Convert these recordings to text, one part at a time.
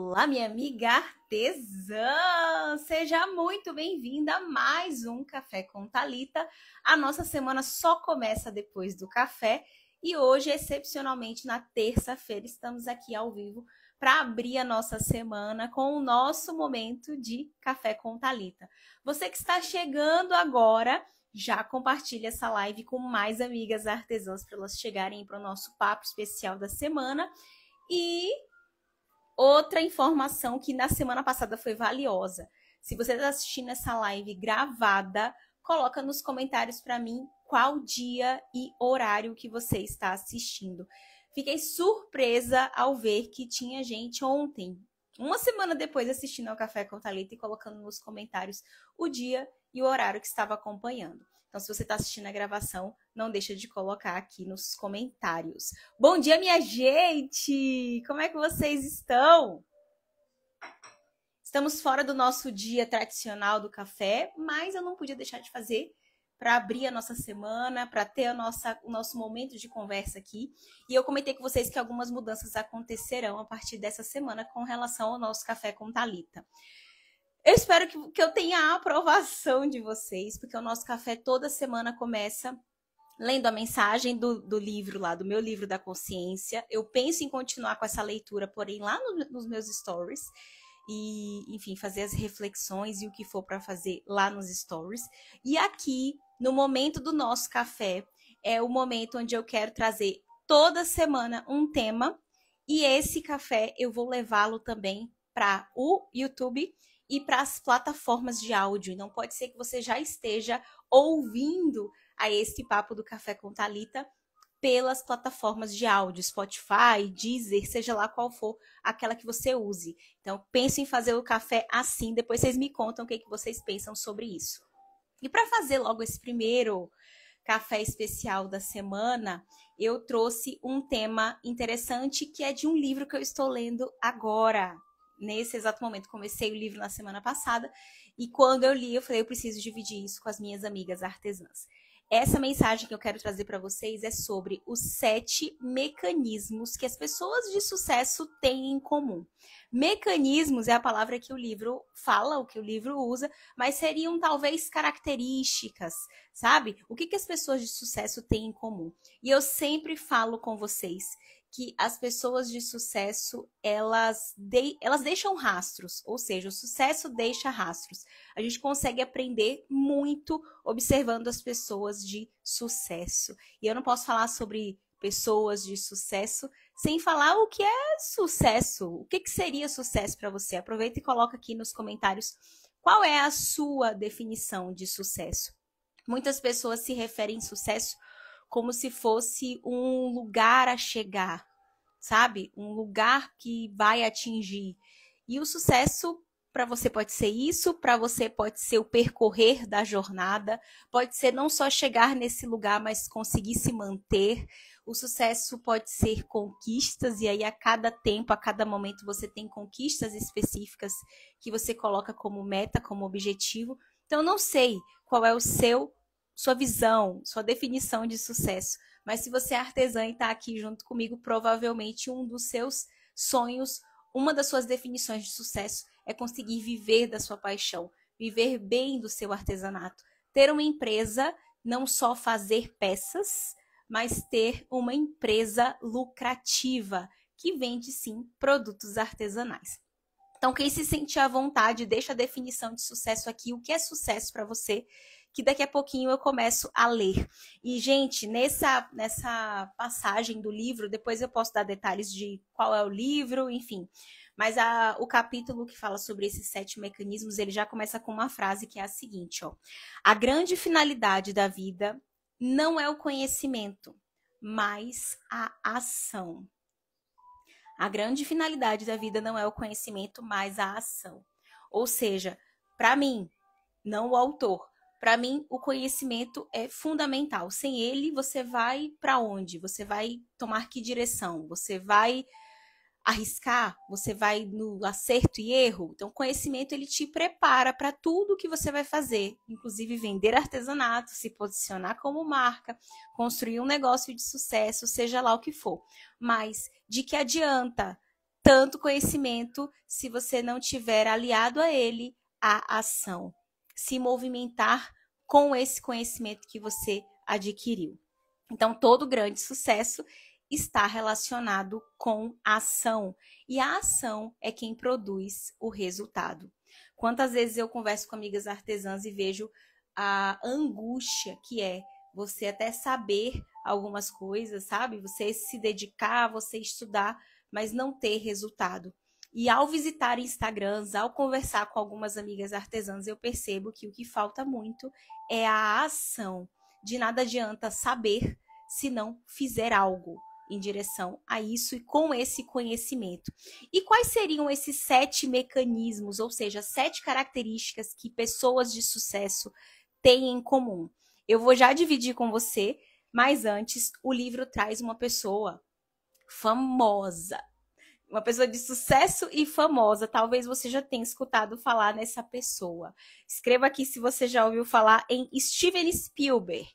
Olá, minha amiga artesã! Seja muito bem-vinda a mais um Café com Thalita. A nossa semana só começa depois do café e hoje, excepcionalmente, na terça-feira, estamos aqui ao vivo para abrir a nossa semana com o nosso momento de Café com Thalita. Você que está chegando agora, já compartilha essa live com mais amigas artesãs para elas chegarem para o nosso papo especial da semana. E outra informação que na semana passada foi valiosa. Se você está assistindo essa live gravada, coloca nos comentários para mim qual dia e horário que você está assistindo. Fiquei surpresa ao ver que tinha gente ontem, uma semana depois, assistindo ao Café com Thalita e colocando nos comentários o dia e o horário que estava acompanhando. Então, se você está assistindo a gravação, não deixa de colocar aqui nos comentários. Bom dia, minha gente! Como é que vocês estão? Estamos fora do nosso dia tradicional do café, mas eu não podia deixar de fazer para abrir a nossa semana, para ter o nosso momento de conversa aqui. E eu comentei com vocês que algumas mudanças acontecerão a partir dessa semana com relação ao nosso Café com Thalita. Eu espero que eu tenha a aprovação de vocês, porque o nosso café toda semana começa lendo a mensagem do livro lá, do meu livro da consciência. Eu penso em continuar com essa leitura, porém lá nos meus stories. E, enfim, fazer as reflexões e o que for para fazer lá nos stories. E aqui, no momento do nosso café, é o momento onde eu quero trazer toda semana um tema. E esse café eu vou levá-lo também para o YouTube e para as plataformas de áudio. Não pode ser que você já esteja ouvindo a esse papo do Café com Thalita pelas plataformas de áudio, Spotify, Deezer, seja lá qual for aquela que você use. Então, penso em fazer o café assim, depois vocês me contam o que vocês pensam sobre isso. E para fazer logo esse primeiro café especial da semana, eu trouxe um tema interessante que é de um livro que eu estou lendo agora. Nesse exato momento, comecei o livro na semana passada e quando eu li, eu falei, eu preciso dividir isso com as minhas amigas artesãs. Essa mensagem que eu quero trazer para vocês é sobre os 7 mecanismos que as pessoas de sucesso têm em comum. Mecanismos é a palavra que o livro fala, o que o livro usa, mas seriam talvez características, sabe? O que as pessoas de sucesso têm em comum? E eu sempre falo com vocês que as pessoas de sucesso, elas deixam rastros, ou seja, o sucesso deixa rastros. A gente consegue aprender muito observando as pessoas de sucesso. E eu não posso falar sobre pessoas de sucesso sem falar o que é sucesso. O que seria sucesso para você? Aproveita e coloca aqui nos comentários qual é a sua definição de sucesso. Muitas pessoas se referem a sucesso como se fosse um lugar a chegar, sabe? Um lugar que vai atingir. E o sucesso para você pode ser isso, para você pode ser o percorrer da jornada, pode ser não só chegar nesse lugar, mas conseguir se manter. O sucesso pode ser conquistas, e aí a cada tempo, a cada momento você tem conquistas específicas que você coloca como meta, como objetivo. Então, não sei qual é sua visão, sua definição de sucesso. Mas se você é artesã e está aqui junto comigo, provavelmente um dos seus sonhos, uma das suas definições de sucesso é conseguir viver da sua paixão, viver bem do seu artesanato. Ter uma empresa, não só fazer peças, mas ter uma empresa lucrativa, que vende, sim, produtos artesanais. Então, quem se sentir à vontade, deixa a definição de sucesso aqui, o que é sucesso para você, que daqui a pouquinho eu começo a ler. E, gente, nessa passagem do livro, depois eu posso dar detalhes de qual é o livro, enfim. Mas o capítulo que fala sobre esses 7 mecanismos, ele já começa com uma frase que é a seguinte, ó. A grande finalidade da vida não é o conhecimento, mas a ação. A grande finalidade da vida não é o conhecimento, mas a ação. Ou seja, para mim, não o autor, para mim o conhecimento é fundamental. Sem ele, você vai para onde? Você vai tomar que direção? Você vai arriscar? Você vai no acerto e erro? Então, o conhecimento, ele te prepara para tudo que você vai fazer, inclusive vender artesanato, se posicionar como marca, construir um negócio de sucesso, seja lá o que for. Mas de que adianta tanto conhecimento se você não tiver aliado a ele a ação. Se movimentar com esse conhecimento que você adquiriu. Então, todo grande sucesso está relacionado com a ação. E a ação é quem produz o resultado. Quantas vezes eu converso com amigas artesãs e vejo a angústia que é você até saber algumas coisas, sabe? Você se dedicar, você estudar, mas não ter resultado. E ao visitar Instagrams, ao conversar com algumas amigas artesãs, eu percebo que o que falta muito é a ação. De nada adianta saber se não fizer algo em direção a isso e com esse conhecimento. E quais seriam esses 7 mecanismos, ou seja, 7 características que pessoas de sucesso têm em comum? Eu vou já dividir com você, mas antes o livro traz uma pessoa famosa. Uma pessoa de sucesso e famosa. Talvez você já tenha escutado falar nessa pessoa. Escreva aqui se você já ouviu falar em Steven Spielberg.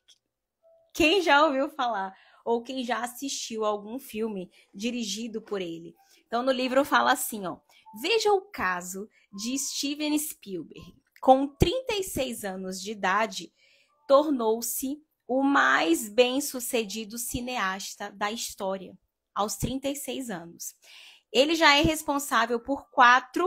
Quem já ouviu falar? Ou quem já assistiu a algum filme dirigido por ele. Então, no livro fala assim, ó. Veja o caso de Steven Spielberg. Com 36 anos de idade, tornou-se o mais bem-sucedido cineasta da história. Aos 36 anos. Ele já é responsável por 4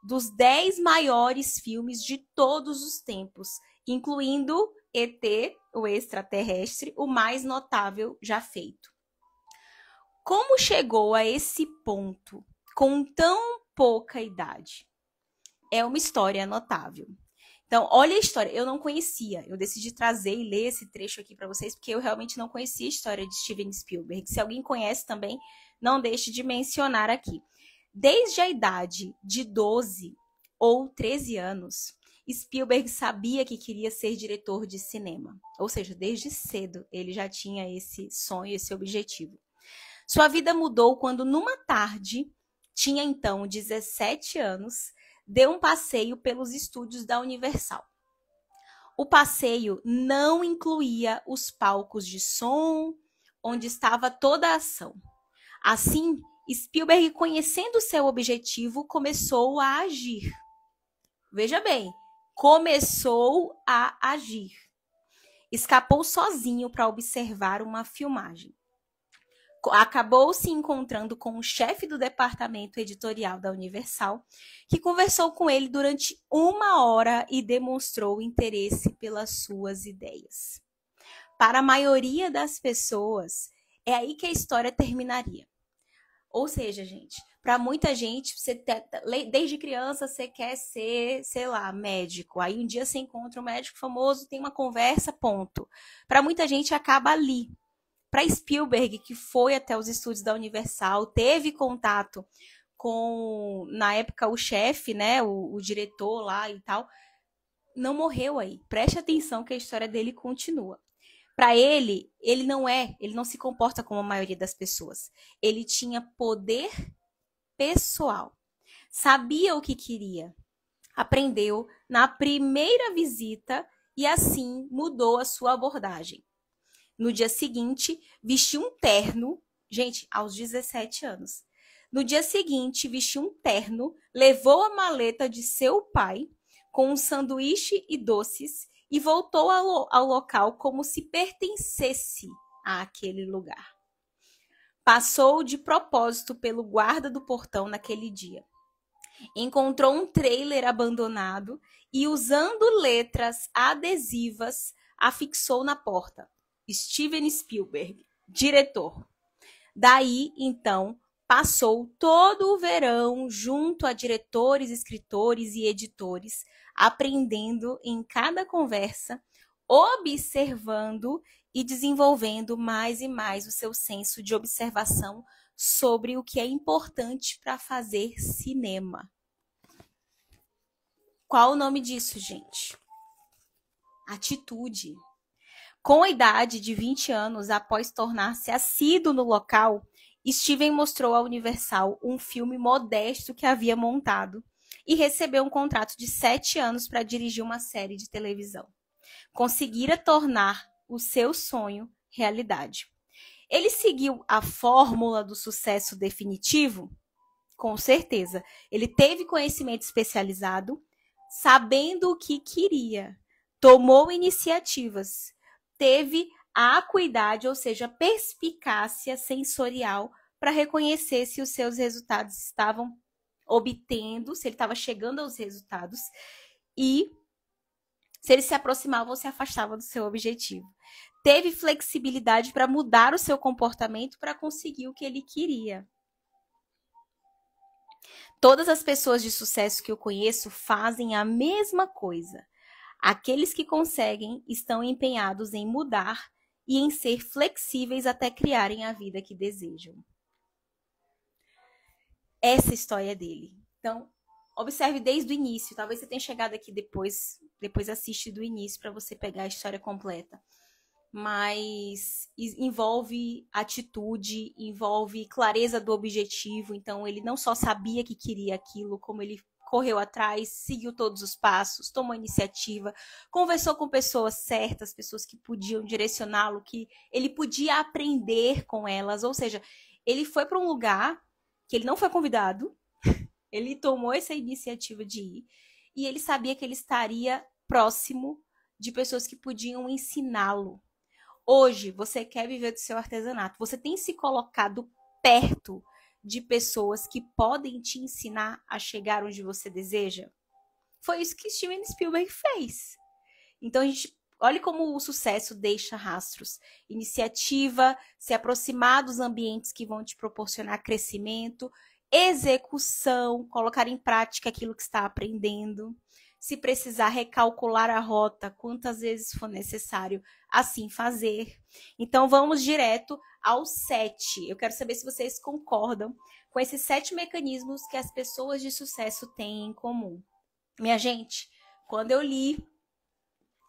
dos 10 maiores filmes de todos os tempos, incluindo ET, o extraterrestre, o mais notável já feito. Como chegou a esse ponto com tão pouca idade? É uma história notável. Então, olha a história. Eu não conhecia. Eu decidi trazer e ler esse trecho aqui para vocês, porque eu realmente não conhecia a história de Steven Spielberg. Se alguém conhece também, não deixe de mencionar aqui. Desde a idade de 12 ou 13 anos, Spielberg sabia que queria ser diretor de cinema. Ou seja, desde cedo ele já tinha esse sonho, esse objetivo. Sua vida mudou quando, numa tarde, tinha então 17 anos, deu um passeio pelos estúdios da Universal. O passeio não incluía os palcos de som, onde estava toda a ação. Assim, Spielberg, conhecendo seu objetivo, começou a agir. Veja bem, começou a agir. Escapou sozinho para observar uma filmagem. Acabou se encontrando com o chefe do departamento editorial da Universal, que conversou com ele durante 1 hora e demonstrou interesse pelas suas ideias. Para a maioria das pessoas, é aí que a história terminaria. Ou seja, gente, para muita gente, desde criança você quer ser, sei lá, médico. Aí um dia você encontra um médico famoso, tem uma conversa, ponto. Para muita gente acaba ali. Para Spielberg, que foi até os estúdios da Universal, teve contato com, na época, o chefe, né, o diretor lá e tal, não morreu aí. Preste atenção que a história dele continua. Para ele, ele não se comporta como a maioria das pessoas. Ele tinha poder pessoal. Sabia o que queria. Aprendeu na primeira visita e assim mudou a sua abordagem. No dia seguinte, vestiu um terno, gente, aos 17 anos. No dia seguinte, vestiu um terno, levou a maleta de seu pai com um sanduíche e doces e voltou ao local como se pertencesse àquele lugar. Passou de propósito pelo guarda do portão naquele dia. Encontrou um trailer abandonado e, usando letras adesivas, afixou na porta. Steven Spielberg, diretor. Daí, então, passou todo o verão junto a diretores, escritores e editores, aprendendo em cada conversa, observando e desenvolvendo mais e mais o seu senso de observação sobre o que é importante para fazer cinema. Qual o nome disso, gente? Atitude. Com a idade de 20 anos, após tornar-se assíduo no local, Steven mostrou à Universal um filme modesto que havia montado e recebeu um contrato de 7 anos para dirigir uma série de televisão. Conseguira tornar o seu sonho realidade. Ele seguiu a fórmula do sucesso definitivo? Com certeza. Ele teve conhecimento especializado, sabendo o que queria, tomou iniciativas, teve a acuidade, ou seja, perspicácia sensorial para reconhecer se os seus resultados estavam obtendo, se ele estava chegando aos resultados e se ele se aproximava ou se afastava do seu objetivo. Teve flexibilidade para mudar o seu comportamento para conseguir o que ele queria. Todas as pessoas de sucesso que eu conheço fazem a mesma coisa. Aqueles que conseguem estão empenhados em mudar e em ser flexíveis até criarem a vida que desejam. Essa história é dele. Então, observe desde o início. Talvez você tenha chegado aqui depois assiste do início para você pegar a história completa. Mas envolve atitude, envolve clareza do objetivo. Então, ele não só sabia que queria aquilo, como ele correu atrás, seguiu todos os passos, tomou iniciativa, conversou com pessoas certas, pessoas que podiam direcioná-lo, que ele podia aprender com elas. Ou seja, ele foi para um lugar que ele não foi convidado, ele tomou essa iniciativa de ir, e ele sabia que ele estaria próximo de pessoas que podiam ensiná-lo. Hoje, você quer viver do seu artesanato. Você tem se colocado perto de pessoas que podem te ensinar a chegar onde você deseja? Foi isso que Steven Spielberg fez. Então, olhe como o sucesso deixa rastros. Iniciativa, se aproximar dos ambientes que vão te proporcionar crescimento, execução, colocar em prática aquilo que está aprendendo. Se precisar recalcular a rota quantas vezes for necessário, assim fazer. Então, vamos direto ao 7. Eu quero saber se vocês concordam com esses 7 mecanismos que as pessoas de sucesso têm em comum. Minha gente, quando eu li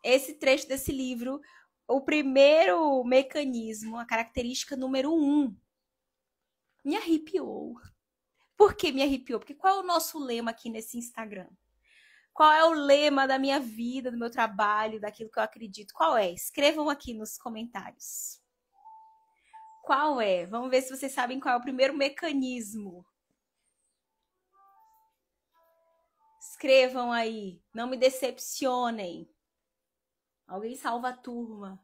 esse trecho desse livro, o primeiro mecanismo, a característica número 1, me arrepiou. Por que me arrepiou? Porque qual é o nosso lema aqui nesse Instagram? Qual é o lema da minha vida, do meu trabalho, daquilo que eu acredito? Qual é? Escrevam aqui nos comentários. Qual é? Vamos ver se vocês sabem qual é o primeiro mecanismo. Escrevam aí. Não me decepcionem. Alguém salva a turma.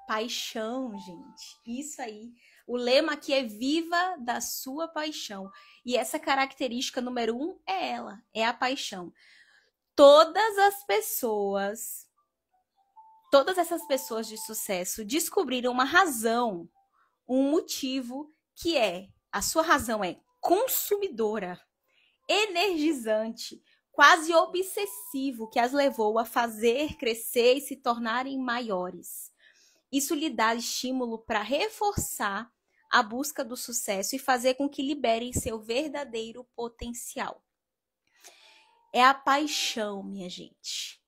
Paixão, gente. Isso aí. O lema aqui é viva da sua paixão. E essa característica número 1 é ela, é a paixão. Todas essas pessoas de sucesso descobriram uma razão, um motivo que a sua razão é consumidora, energizante, quase obsessivo, que as levou a fazer crescer e se tornarem maiores. Isso lhe dá estímulo para reforçar a busca do sucesso e fazer com que liberem seu verdadeiro potencial. É a paixão, minha gente.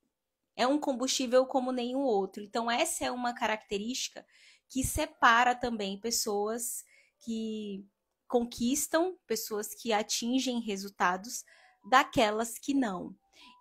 É um combustível como nenhum outro. Então, essa é uma característica que separa também pessoas que conquistam, pessoas que atingem resultados, daquelas que não.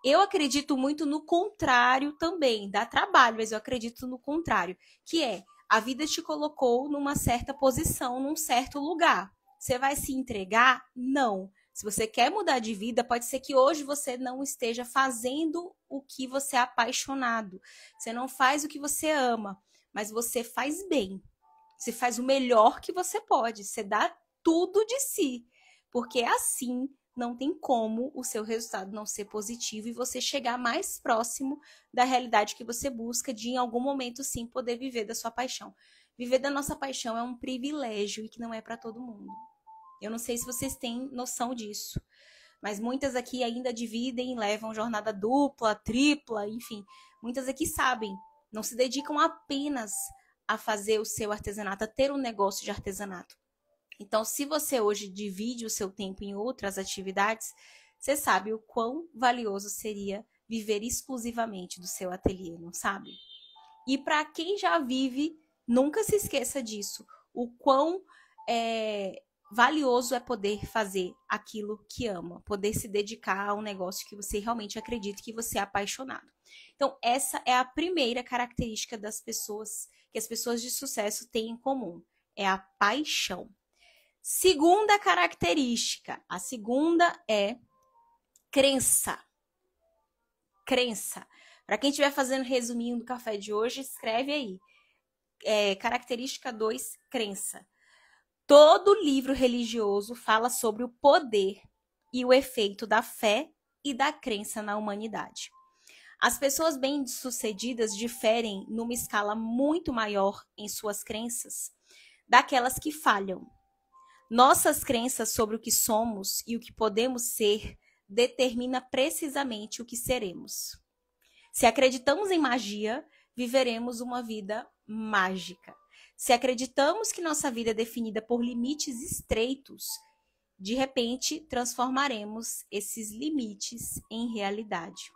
Eu acredito muito no contrário também, dá trabalho, mas eu acredito no contrário, que a vida te colocou numa certa posição, num certo lugar. Você vai se entregar? Não. Se você quer mudar de vida, pode ser que hoje você não esteja fazendo o que você é apaixonado. Você não faz o que você ama, mas você faz bem. Você faz o melhor que você pode. Você dá tudo de si. Porque assim não tem como o seu resultado não ser positivo e você chegar mais próximo da realidade que você busca de, em algum momento, sim, poder viver da sua paixão. Viver da nossa paixão é um privilégio e que não é para todo mundo. Eu não sei se vocês têm noção disso, mas muitas aqui ainda dividem, levam jornada dupla, tripla, enfim. Muitas aqui sabem, não se dedicam apenas a fazer o seu artesanato, a ter um negócio de artesanato. Então, se você hoje divide o seu tempo em outras atividades, você sabe o quão valioso seria viver exclusivamente do seu ateliê, não sabe? E para quem já vive, nunca se esqueça disso. O quão valioso é poder fazer aquilo que ama, poder se dedicar a um negócio que você realmente acredita, que você é apaixonado. Então, essa é a primeira característica das pessoas, que as pessoas de sucesso têm em comum, é a paixão. Segunda característica, a segunda é crença. Crença. Para quem estiver fazendo resuminho do café de hoje, escreve aí. Característica 2, crença. Todo livro religioso fala sobre o poder e o efeito da fé e da crença na humanidade. As pessoas bem-sucedidas diferem numa escala muito maior em suas crenças daquelas que falham. Nossas crenças sobre o que somos e o que podemos ser determina precisamente o que seremos. Se acreditamos em magia, viveremos uma vida mágica. Se acreditamos que nossa vida é definida por limites estreitos, de repente transformaremos esses limites em realidade.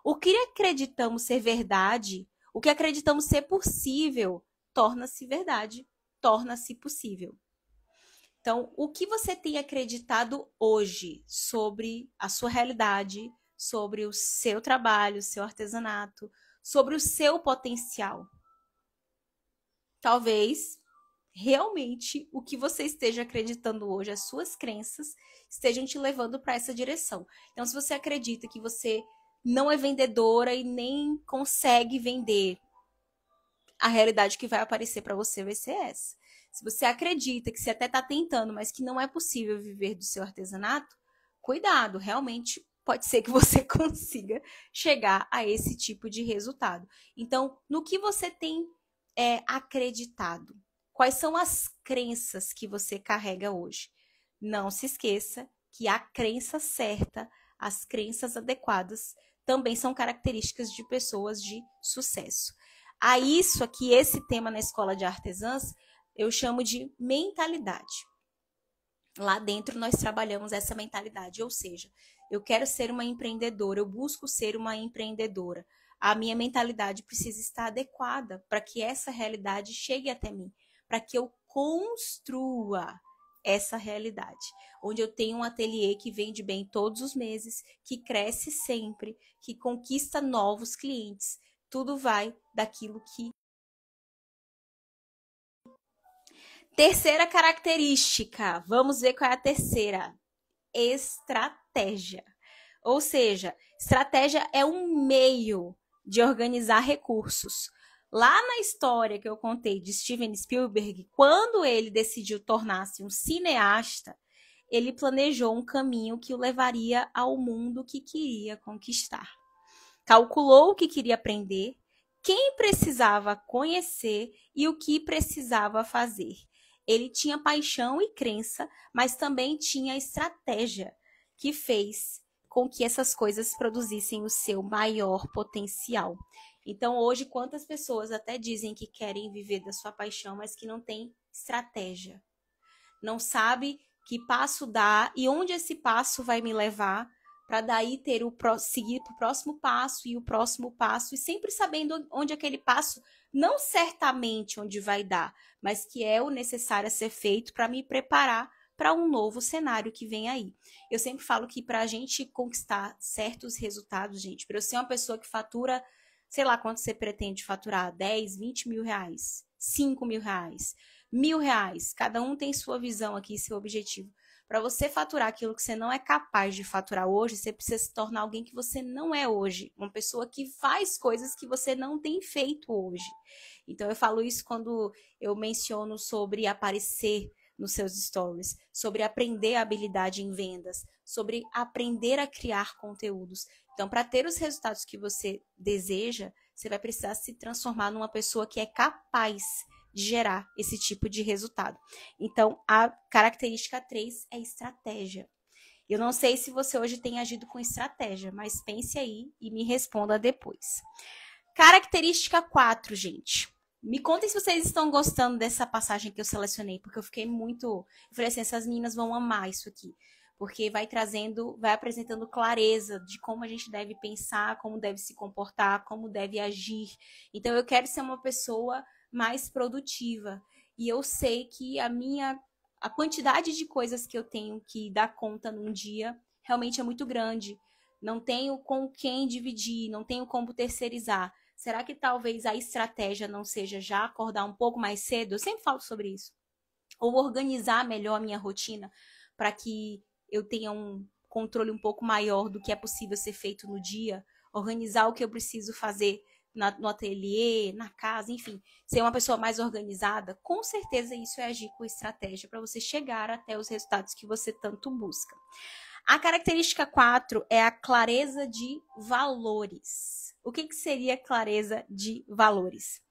O que acreditamos ser verdade, o que acreditamos ser possível, torna-se verdade, torna-se possível. Então, o que você tem acreditado hoje sobre a sua realidade, sobre o seu trabalho, o seu artesanato, sobre o seu potencial? Talvez realmente o que você esteja acreditando hoje, as suas crenças, estejam te levando para essa direção. Então, se você acredita que você não é vendedora e nem consegue vender, a realidade que vai aparecer para você vai ser essa. Se você acredita que você até está tentando, mas que não é possível viver do seu artesanato, cuidado, realmente pode ser que você consiga chegar a esse tipo de resultado. Então, no que você tem acreditado? Quais são as crenças que você carrega hoje? Não se esqueça que a crença certa, as crenças adequadas, também são características de pessoas de sucesso. A isso aqui, esse tema na Escola de Artesãs, eu chamo de mentalidade. Lá dentro nós trabalhamos essa mentalidade, ou seja, eu quero ser uma empreendedora, eu busco ser uma empreendedora. A minha mentalidade precisa estar adequada para que essa realidade chegue até mim, para que eu construa essa realidade, onde eu tenho um ateliê que vende bem todos os meses, que cresce sempre, que conquista novos clientes. Tudo vai daquilo que... Terceira característica, vamos ver qual é a terceira. Estratégia. Ou seja, estratégia é um meio de organizar recursos. Lá na história que eu contei de Steven Spielberg, quando ele decidiu tornar-se um cineasta, ele planejou um caminho que o levaria ao mundo que queria conquistar. Calculou o que queria aprender, quem precisava conhecer e o que precisava fazer. Ele tinha paixão e crença, mas também tinha estratégia que fez com que essas coisas produzissem o seu maior potencial. Então, hoje, quantas pessoas até dizem que querem viver da sua paixão, mas que não tem estratégia. Não sabe que passo dar e onde esse passo vai me levar, para daí seguir para o próximo passo e o próximo passo, e sempre sabendo onde aquele passo, não certamente onde vai dar, mas que é o necessário a ser feito para me preparar para um novo cenário que vem aí. Eu sempre falo que para a gente conquistar certos resultados, gente, para eu ser uma pessoa que fatura, sei lá quanto você pretende faturar, 10, 20 mil reais, 5 mil reais, R$1.000, cada um tem sua visão aqui, seu objetivo. Para você faturar aquilo que você não é capaz de faturar hoje, você precisa se tornar alguém que você não é hoje. Uma pessoa que faz coisas que você não tem feito hoje. Então, eu falo isso quando eu menciono sobre aparecer nos seus stories, sobre aprender a habilidade em vendas, sobre aprender a criar conteúdos. Então, para ter os resultados que você deseja, você vai precisar se transformar numa pessoa que é capaz de gerar esse tipo de resultado. Então, a característica 3 é estratégia. Eu não sei se você hoje tem agido com estratégia, mas pense aí e me responda depois. Característica 4, gente. Me contem se vocês estão gostando dessa passagem que eu selecionei, porque eu fiquei muito... Eu falei assim, essas meninas vão amar isso aqui, porque vai apresentando clareza de como a gente deve pensar, como deve se comportar, como deve agir. Então, eu quero ser uma pessoa mais produtiva. E eu sei que a quantidade de coisas que eu tenho que dar conta num dia realmente é muito grande. não tenho com quem dividir, não tenho como terceirizar. Será que talvez a estratégia não seja já acordar um pouco mais cedo? Eu sempre falo sobre isso. Ou organizar melhor a minha rotina para que eu tenha um controle um pouco maior do que é possível ser feito no dia, organizar o que eu preciso fazer no ateliê, na casa, enfim, ser uma pessoa mais organizada. Com certeza isso é agir com estratégia para você chegar até os resultados que você tanto busca. A característica 4 é a clareza de valores. O que seria clareza de valores?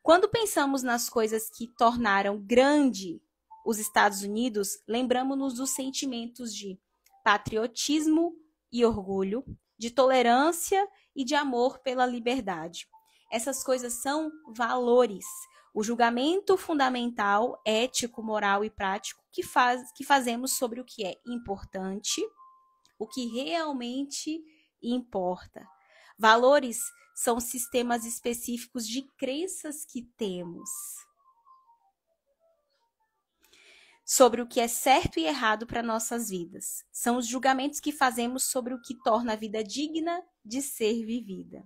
Quando pensamos nas coisas que tornaram grande os Estados Unidos, lembramos-nos dos sentimentos de patriotismo e orgulho, de tolerância e de amor pela liberdade. Essas coisas são valores. O julgamento fundamental, ético, moral e prático que fazemos sobre o que é importante, o que realmente importa. Valores são sistemas específicos de crenças que temos sobre o que é certo e errado para nossas vidas. São os julgamentos que fazemos sobre o que torna a vida digna de ser vivida.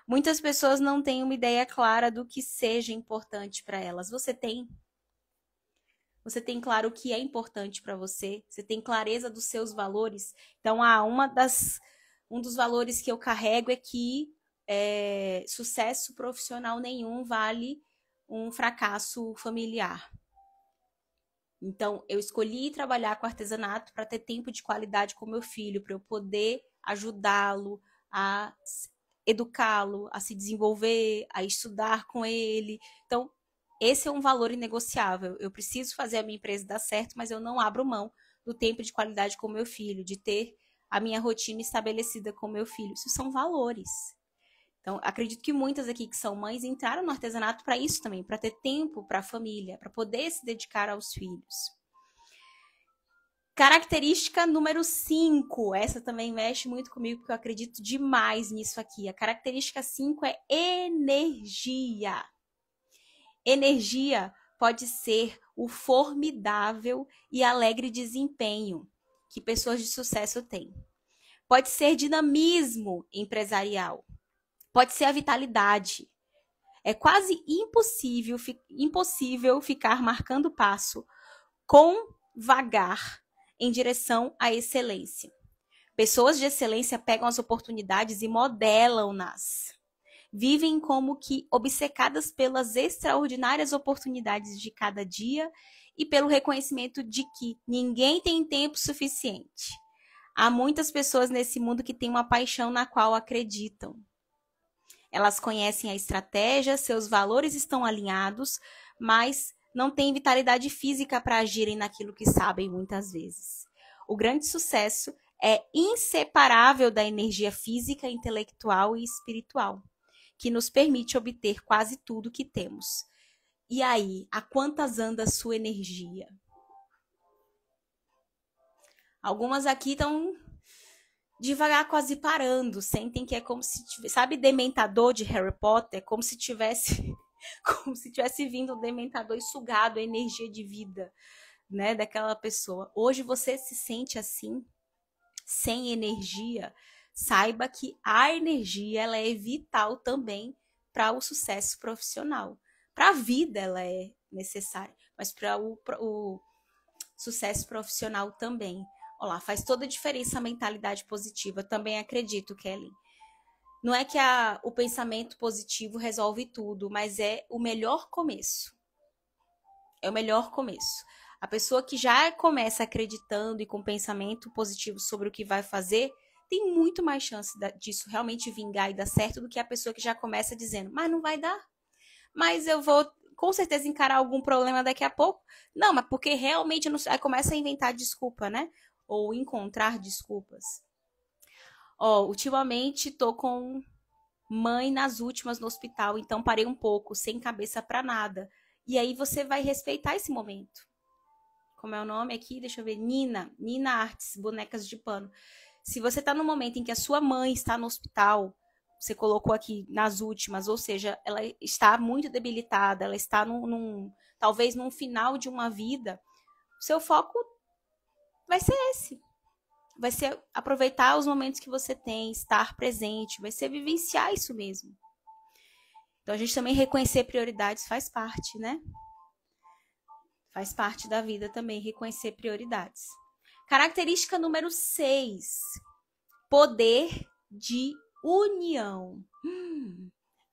Muitas pessoas não têm uma ideia clara do que seja importante para elas. Você tem? Você tem claro o que é importante para você? Você tem clareza dos seus valores? Então, um dos valores que eu carrego é que sucesso profissional nenhum vale um fracasso familiar. Então, eu escolhi trabalhar com artesanato para ter tempo de qualidade com meu filho, para eu poder ajudá-lo a educá-lo, a se desenvolver, a estudar com ele. Então, esse é um valor inegociável. Eu preciso fazer a minha empresa dar certo, mas eu não abro mão do tempo de qualidade com meu filho, de ter a minha rotina estabelecida com meu filho. Isso são valores. Então, acredito que muitas aqui que são mães entraram no artesanato para isso também, para ter tempo para a família, para poder se dedicar aos filhos. Característica número 5. Essa também mexe muito comigo, porque eu acredito demais nisso aqui. A característica 5 é energia. Energia pode ser o formidável e alegre desempenho que pessoas de sucesso têm. Pode ser dinamismo empresarial. Pode ser a vitalidade. É quase impossível ficar marcando passo com vagar em direção à excelência. Pessoas de excelência pegam as oportunidades e modelam-nas. Vivem como que obcecadas pelas extraordinárias oportunidades de cada dia e pelo reconhecimento de que ninguém tem tempo suficiente. Há muitas pessoas nesse mundo que têm uma paixão na qual acreditam. Elas conhecem a estratégia, seus valores estão alinhados, mas não têm vitalidade física para agirem naquilo que sabem muitas vezes. O grande sucesso é inseparável da energia física, intelectual e espiritual, que nos permite obter quase tudo que temos. E aí, a quantas anda a sua energia? Algumas aqui estão devagar, quase parando. Sentem que é como se tivesse, sabe, dementador de Harry Potter? Como se tivesse vindo um dementador e sugado a energia de vida, né, daquela pessoa. Hoje você se sente assim, sem energia? Saiba que a energia ela é vital também para o sucesso profissional. Para a vida ela é necessária, mas para o sucesso profissional também. Olá, faz toda a diferença a mentalidade positiva. Também acredito, Kelly. Não é que o pensamento positivo resolve tudo, mas é o melhor começo. É o melhor começo. A pessoa que já começa acreditando e com pensamento positivo sobre o que vai fazer, tem muito mais chance disso realmente vingar e dar certo do que a pessoa que já começa dizendo, mas não vai dar. Mas eu vou com certeza encarar algum problema daqui a pouco. Não, mas porque realmente não sei. Aí começa a inventar desculpa, né? Ou encontrar desculpas. Ultimamente tô com mãe nas últimas no hospital, então parei um pouco, sem cabeça para nada. E aí você vai respeitar esse momento. Como é o nome aqui? Deixa eu ver. Nina Artes, bonecas de pano. Se você tá no momento em que a sua mãe está no hospital, você colocou aqui nas últimas, ou seja, ela está muito debilitada, ela está talvez num final de uma vida, o seu foco vai ser esse. vai ser aproveitar os momentos que você tem, estar presente, vai ser vivenciar isso mesmo. Então, a gente também reconhecer prioridades faz parte, né? Faz parte da vida também reconhecer prioridades. Característica número 6. Poder de união.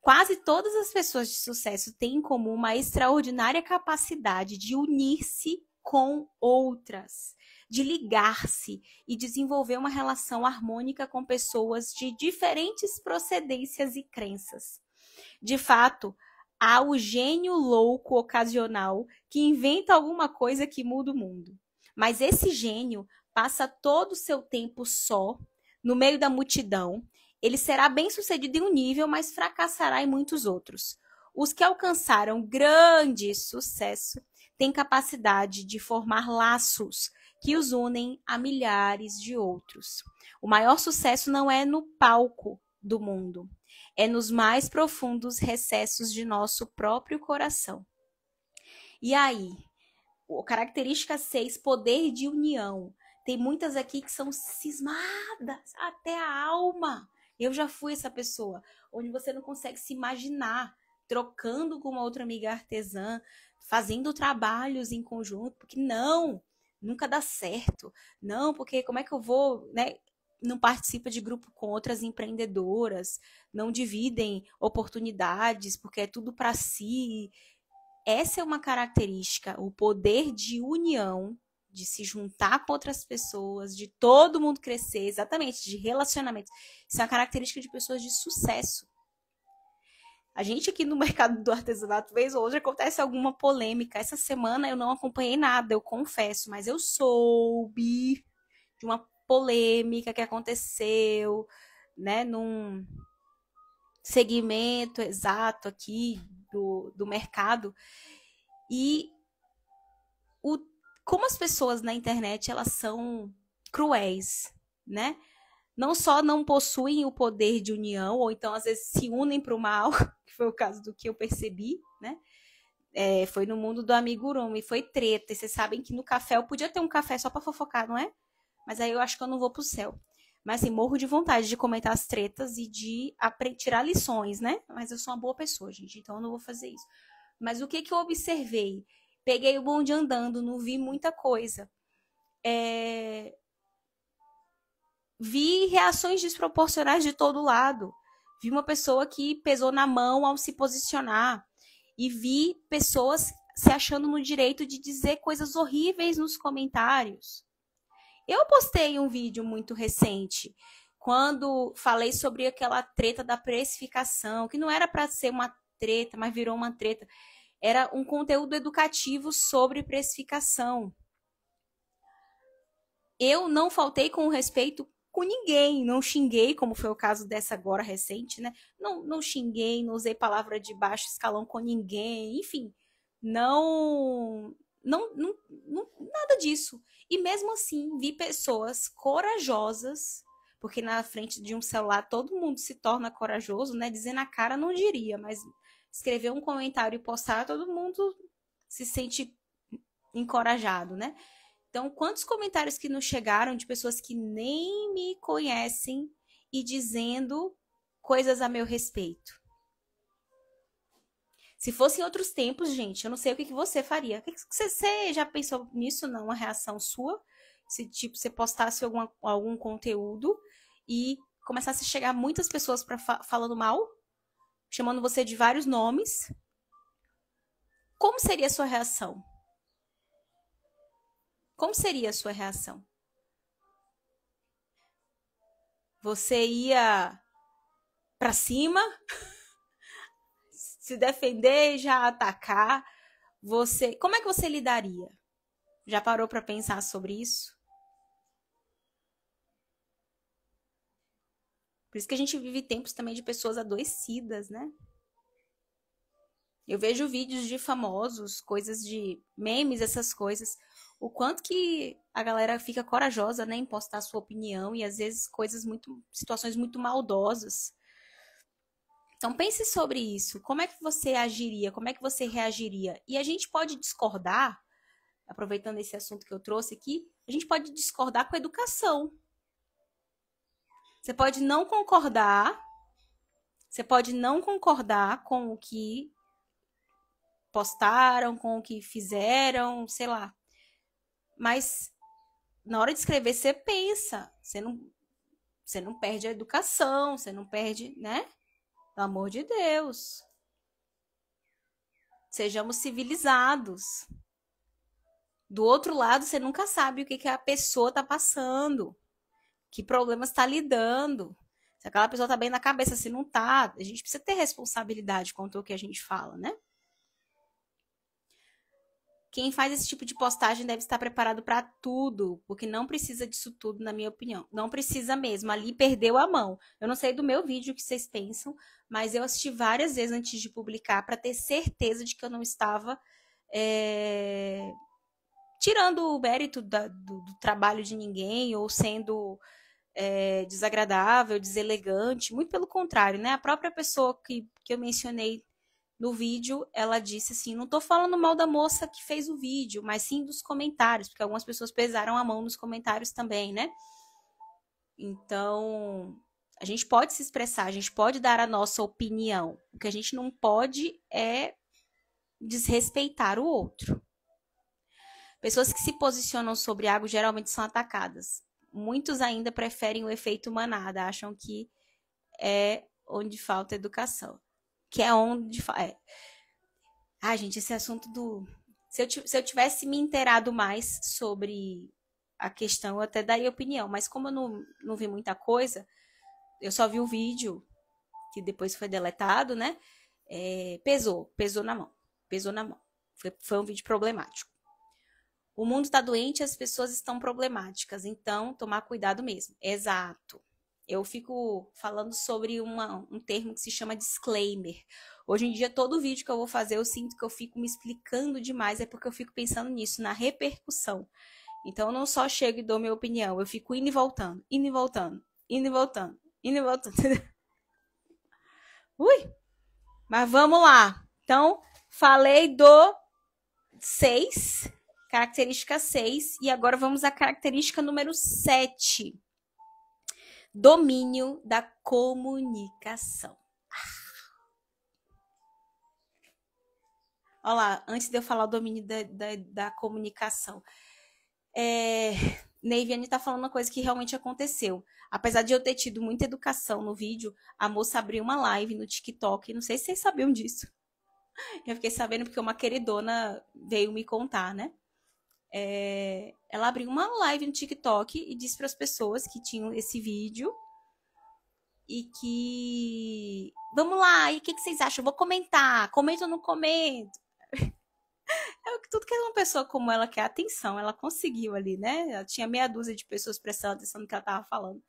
Quase todas as pessoas de sucesso têm em comum uma extraordinária capacidade de unir-se com outras, de ligar-se e desenvolver uma relação harmônica com pessoas de diferentes procedências e crenças. De fato, há o gênio louco ocasional que inventa alguma coisa que muda o mundo. Mas esse gênio passa todo o seu tempo só, no meio da multidão. Ele será bem-sucedido em um nível, mas fracassará em muitos outros. Os que alcançaram grande sucesso têm capacidade de formar laços que os unem a milhares de outros. O maior sucesso não é no palco do mundo, é nos mais profundos recessos de nosso próprio coração. E aí, característica 6, poder de união. Tem muitas aqui que são cismadas até a alma. Eu já fui essa pessoa, onde você não consegue se imaginar trocando com uma outra amiga artesã, fazendo trabalhos em conjunto, porque não, nunca dá certo. Não, porque como é que eu vou, né? Não participa de grupo com outras empreendedoras, não dividem oportunidades, porque é tudo para si. Essa é uma característica, o poder de união, de se juntar com outras pessoas, de todo mundo crescer, exatamente, de relacionamentos. Isso é uma característica de pessoas de sucesso. A gente aqui no mercado do artesanato, vez ou outra, acontece alguma polêmica. Essa semana eu não acompanhei nada, eu confesso, mas eu soube de uma polêmica que aconteceu, né, num segmento exato aqui do mercado. E como as pessoas na internet, elas são cruéis, né? Não só não possuem o poder de união, ou então às vezes se unem para o mal, que foi o caso do que eu percebi, né? Foi no mundo do amigurumi, foi treta. E vocês sabem que no café, eu podia ter um café só para fofocar, não é? Mas aí eu acho que eu não vou pro céu. Mas assim, morro de vontade de comentar as tretas e de tirar lições, né? Mas eu sou uma boa pessoa, gente, então eu não vou fazer isso. Mas o que eu observei? Peguei o bonde andando, não vi muita coisa. Vi reações desproporcionais de todo lado. Vi uma pessoa que pesou na mão ao se posicionar. E vi pessoas se achando no direito de dizer coisas horríveis nos comentários. Eu postei um vídeo muito recente, quando falei sobre aquela treta da precificação, que não era para ser uma treta, mas virou uma treta. Era um conteúdo educativo sobre precificação. Eu não faltei com respeito com ninguém, não xinguei, como foi o caso dessa agora recente, né? Não xinguei, não usei palavra de baixo escalão com ninguém, enfim, nada disso. E mesmo assim, vi pessoas corajosas, porque na frente de um celular todo mundo se torna corajoso, né? Dizer na cara não diria, mas escrever um comentário e postar, todo mundo se sente encorajado, né? Então, quantos comentários que nos chegaram de pessoas que nem me conhecem e dizendo coisas a meu respeito? Se fosse em outros tempos, gente, eu não sei o que você faria. O que você já pensou nisso, não? Uma reação sua? Se, tipo, você postasse algum conteúdo e começasse a chegar muitas pessoas falando mal, chamando você de vários nomes, como seria a sua reação? Como seria a sua reação? Você ia para cima, se defender e já atacar? Como é que você lidaria? Já parou para pensar sobre isso? Por isso que a gente vive tempos também de pessoas adoecidas, né? Eu vejo vídeos de famosos, coisas de memes, essas coisas. O quanto que a galera fica corajosa, né, em postar a sua opinião e às vezes situações muito maldosas. Então pense sobre isso. Como é que você agiria? Como é que você reagiria? E a gente pode discordar, aproveitando esse assunto que eu trouxe aqui, a gente pode discordar com a educação. Você pode não concordar, com o que postaram, com o que fizeram, sei lá. Mas na hora de escrever, você pensa. Você não perde a educação, você não perde, né? Pelo amor de Deus. Sejamos civilizados. Do outro lado, você nunca sabe o que a pessoa está passando. Que problemas está lidando. Se aquela pessoa está bem na cabeça, se não está. A gente precisa ter responsabilidade quanto ao que a gente fala, né? Quem faz esse tipo de postagem deve estar preparado para tudo, porque não precisa disso tudo, na minha opinião. Não precisa mesmo. Ali perdeu a mão. Eu não sei do meu vídeo o que vocês pensam, mas eu assisti várias vezes antes de publicar para ter certeza de que eu não estava tirando o mérito do trabalho de ninguém ou sendo desagradável, deselegante. Muito pelo contrário, né? A própria pessoa que eu mencionei no vídeo, ela disse assim, não tô falando mal da moça que fez o vídeo, mas sim dos comentários, porque algumas pessoas pesaram a mão nos comentários também, né? Então, a gente pode se expressar, a gente pode dar a nossa opinião. O que a gente não pode é desrespeitar o outro. Pessoas que se posicionam sobre algo geralmente são atacadas. Muitos ainda preferem o efeito manada, acham que é onde falta educação. Que é onde... gente, esse assunto do... Se eu tivesse me inteirado mais sobre a questão, eu até daria opinião. Mas como eu não vi muita coisa, eu só vi o vídeo, que depois foi deletado, né? Pesou na mão. Foi um vídeo problemático. O mundo está doente e as pessoas estão problemáticas. Então, tomar cuidado mesmo. Exato. Eu fico falando sobre um termo que se chama disclaimer. Hoje em dia, todo vídeo que eu vou fazer, eu sinto que eu fico me explicando demais, é porque eu fico pensando nisso, na repercussão. Então, eu não só chego e dou minha opinião, eu fico indo e voltando, indo e voltando, indo e voltando, indo e voltando. Ui! Mas vamos lá. Então, falei do 6, característica 6, e agora vamos à característica número 7. Domínio da comunicação. Olha lá, antes de eu falar o domínio da comunicação. Neiviane está falando uma coisa que realmente aconteceu. Apesar de eu ter tido muita educação no vídeo, a moça abriu uma live no TikTok. Não sei se vocês sabiam disso. Eu fiquei sabendo porque uma queridona veio me contar, né? Ela abriu uma live no TikTok e disse para as pessoas que tinham esse vídeo e que... Vamos lá, e o que vocês acham? Eu vou comentar. Comenta ou não comento? Tudo que uma pessoa como ela quer atenção, ela conseguiu ali, né? Ela tinha meia dúzia de pessoas prestando atenção no que ela tava falando.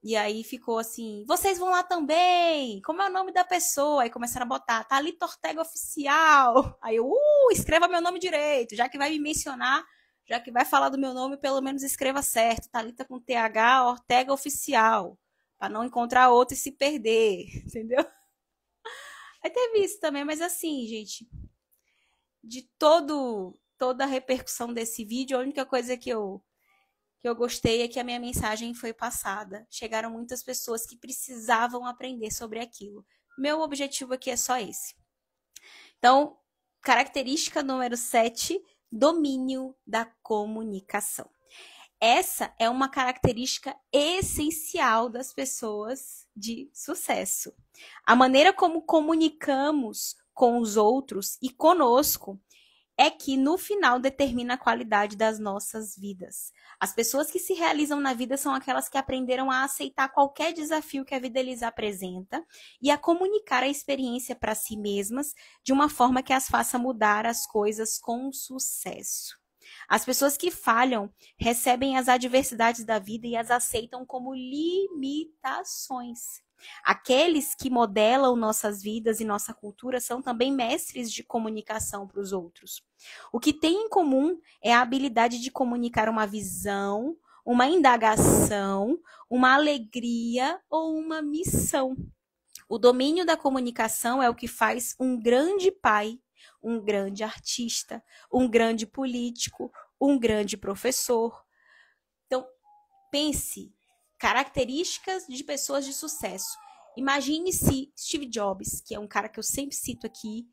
E aí ficou assim, vocês vão lá também? Como é o nome da pessoa? Aí começaram a botar, Thalita Ortega Oficial. Aí eu, escreva meu nome direito. Já que vai me mencionar, já que vai falar do meu nome, pelo menos escreva certo. Thalita com TH, Ortega Oficial. Pra não encontrar outro e se perder, entendeu? Aí teve isso também, mas assim, gente, de toda a repercussão desse vídeo, a única coisa que eu gostei é que a minha mensagem foi passada. Chegaram muitas pessoas que precisavam aprender sobre aquilo. Meu objetivo aqui é só esse. Então, característica número 7, domínio da comunicação. Essa é uma característica essencial das pessoas de sucesso. A maneira como comunicamos com os outros e conosco é que, no final, determina a qualidade das nossas vidas. As pessoas que se realizam na vida são aquelas que aprenderam a aceitar qualquer desafio que a vida lhes apresenta e a comunicar a experiência para si mesmas de uma forma que as faça mudar as coisas com sucesso. As pessoas que falham recebem as adversidades da vida e as aceitam como limitações. Aqueles que modelam nossas vidas e nossa cultura são também mestres de comunicação para os outros. O que tem em comum é a habilidade de comunicar uma visão, uma indagação, uma alegria ou uma missão. O domínio da comunicação é o que faz um grande pai, um grande artista, um grande político, um grande professor. Então, pense Características de pessoas de sucesso. Imagine se Steve Jobs, que é um cara que eu sempre cito aqui,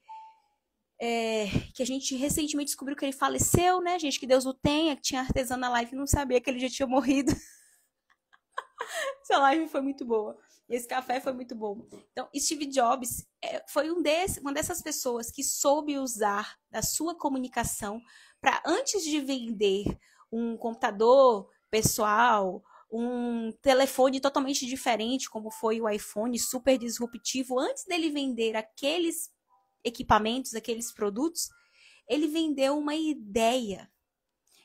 que a gente recentemente descobriu que ele faleceu, né, gente? Que Deus o tenha, que tinha artesã na live e não sabia que ele já tinha morrido. Essa live foi muito boa. Esse café foi muito bom. Então, Steve Jobs foi uma dessas pessoas que soube usar da sua comunicação para, antes de vender um computador pessoal, um telefone totalmente diferente, como foi o iPhone, super disruptivo, antes dele vender aqueles equipamentos, aqueles produtos, ele vendeu uma ideia.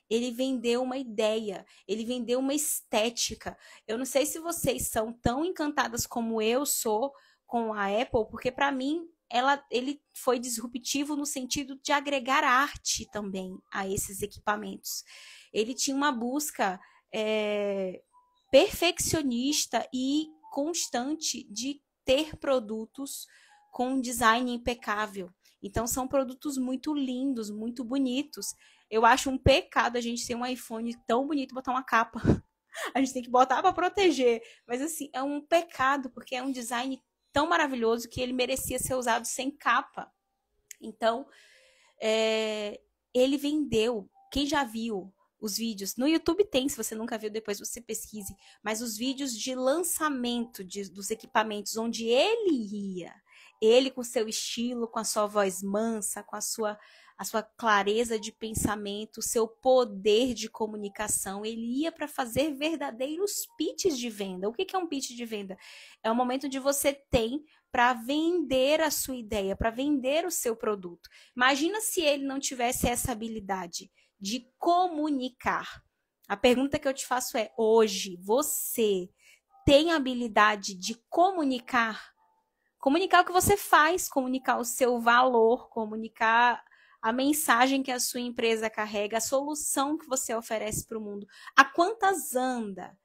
Ele vendeu uma ideia, ele vendeu uma estética. Eu não sei se vocês são tão encantadas como eu sou com a Apple, porque para mim ele foi disruptivo no sentido de agregar arte também a esses equipamentos. Ele tinha uma busca perfeccionista e constante de ter produtos com um design impecável. Então, são produtos muito lindos, muito bonitos. Eu acho um pecado a gente ter um iPhone tão bonito e botar uma capa. A gente tem que botar para proteger. Mas, assim, é um pecado, porque é um design tão maravilhoso que ele merecia ser usado sem capa. Então, ele vendeu. Quem já viu os vídeos? No YouTube tem, se você nunca viu, depois você pesquise. Mas os vídeos de lançamento dos equipamentos, onde ele ia, ele com seu estilo, com a sua voz mansa, com a sua clareza de pensamento, seu poder de comunicação, ele ia para fazer verdadeiros pitches de venda. O que é um pitch de venda? É o momento onde você tem para vender a sua ideia, para vender o seu produto. Imagina se ele não tivesse essa habilidade de comunicar. A pergunta que eu te faço é, hoje, você tem a habilidade de comunicar? Comunicar o que você faz, comunicar o seu valor, comunicar a mensagem que a sua empresa carrega, a solução que você oferece para o mundo. A quantas anda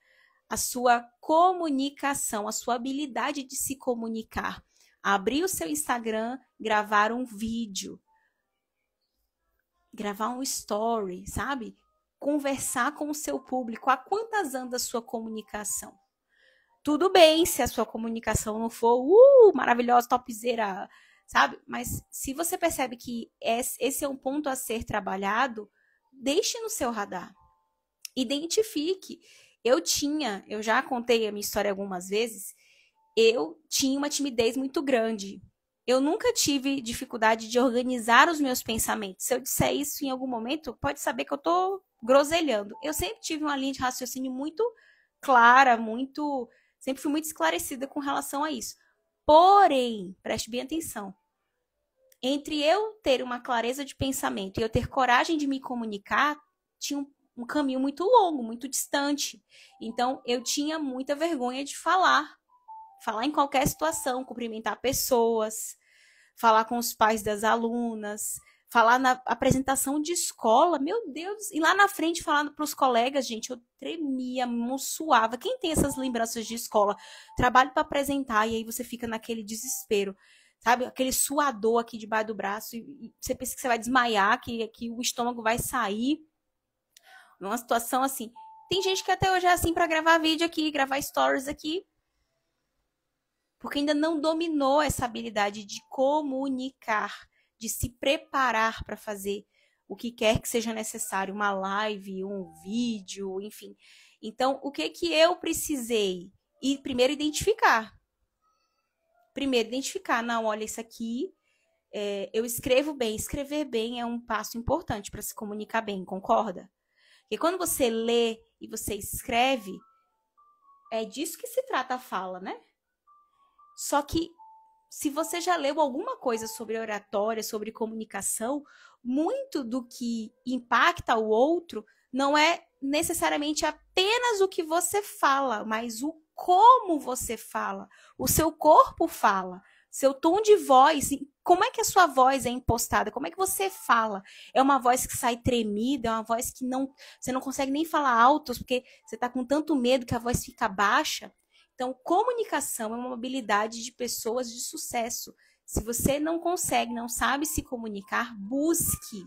a sua comunicação, a sua habilidade de se comunicar? Abrir o seu Instagram, gravar um vídeo, gravar um story, sabe? Conversar com o seu público. A quantas anda a sua comunicação? Tudo bem se a sua comunicação não for maravilhosa, topzera, sabe? Mas se você percebe que esse é um ponto a ser trabalhado, deixe no seu radar. Identifique. Eu já contei a minha história algumas vezes, eu tinha uma timidez muito grande. Eu nunca tive dificuldade de organizar os meus pensamentos. Se eu disser isso em algum momento, pode saber que eu estou groselhando. Eu sempre tive uma linha de raciocínio muito clara, sempre fui muito esclarecida com relação a isso. Porém, preste bem atenção, entre eu ter uma clareza de pensamento e eu ter coragem de me comunicar, tinha um caminho muito longo, muito distante. Então, eu tinha muita vergonha de falar em qualquer situação, cumprimentar pessoas, falar com os pais das alunas, falar na apresentação de escola, meu Deus, e lá na frente falando para os colegas, gente, eu tremia, suava. Quem tem essas lembranças de escola? Trabalho para apresentar e aí você fica naquele desespero, sabe? Aquele suador aqui debaixo do braço e você pensa que você vai desmaiar, que o estômago vai sair. Numa situação assim. Tem gente que até hoje é assim para gravar vídeo aqui, gravar stories aqui, porque ainda não dominou essa habilidade de comunicar, de se preparar para fazer o que quer que seja necessário, uma live, um vídeo, enfim. Então, o que eu precisei? E primeiro identificar. Não, olha, isso aqui, eu escrevo bem. Escrever bem é um passo importante para se comunicar bem, concorda? Porque quando você lê e você escreve, é disso que se trata a fala, né? Só que, se você já leu alguma coisa sobre oratória, sobre comunicação, muito do que impacta o outro não é necessariamente apenas o que você fala, mas o como você fala, o seu corpo fala, seu tom de voz, como é que a sua voz é impostada, como é que você fala? É uma voz que sai tremida, é uma voz que você não consegue nem falar alto, porque você está com tanto medo que a voz fica baixa. Então, comunicação é uma habilidade de pessoas de sucesso. Se você não consegue, não sabe se comunicar, busque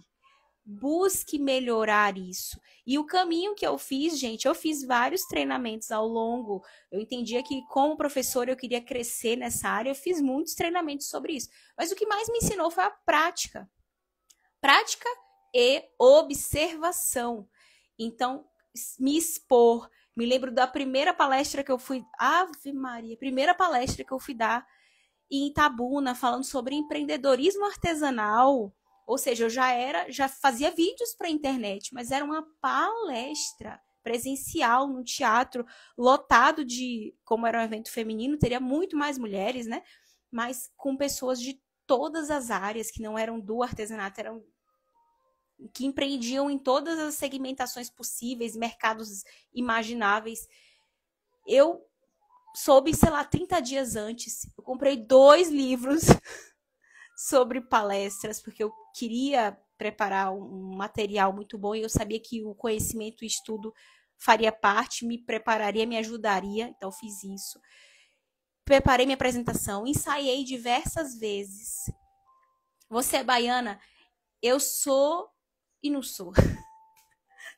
busque melhorar isso. E o caminho que eu fiz, gente, eu fiz vários treinamentos ao longo. Eu entendia que, como professora, eu queria crescer nessa área. Eu fiz muitos treinamentos sobre isso. Mas o que mais me ensinou foi a prática. Prática e observação. Então, me expor. Me lembro da primeira palestra que eu fui. Ave Maria, primeira palestra que eu fui dar em Itabuna, falando sobre empreendedorismo artesanal. Ou seja, eu já fazia vídeos para a internet, mas era uma palestra presencial no teatro, lotado de, como era um evento feminino, teria muito mais mulheres, né? Mas com pessoas de todas as áreas, que não eram do artesanato, eram que empreendiam em todas as segmentações possíveis, mercados imagináveis. Eu soube, sei lá, 30 dias antes, eu comprei 2 livros sobre palestras, porque eu queria preparar um material muito bom e eu sabia que o conhecimento e estudo faria parte, me prepararia, me ajudaria, então fiz isso. Preparei minha apresentação, ensaiei diversas vezes. Você é baiana? Eu sou e não sou.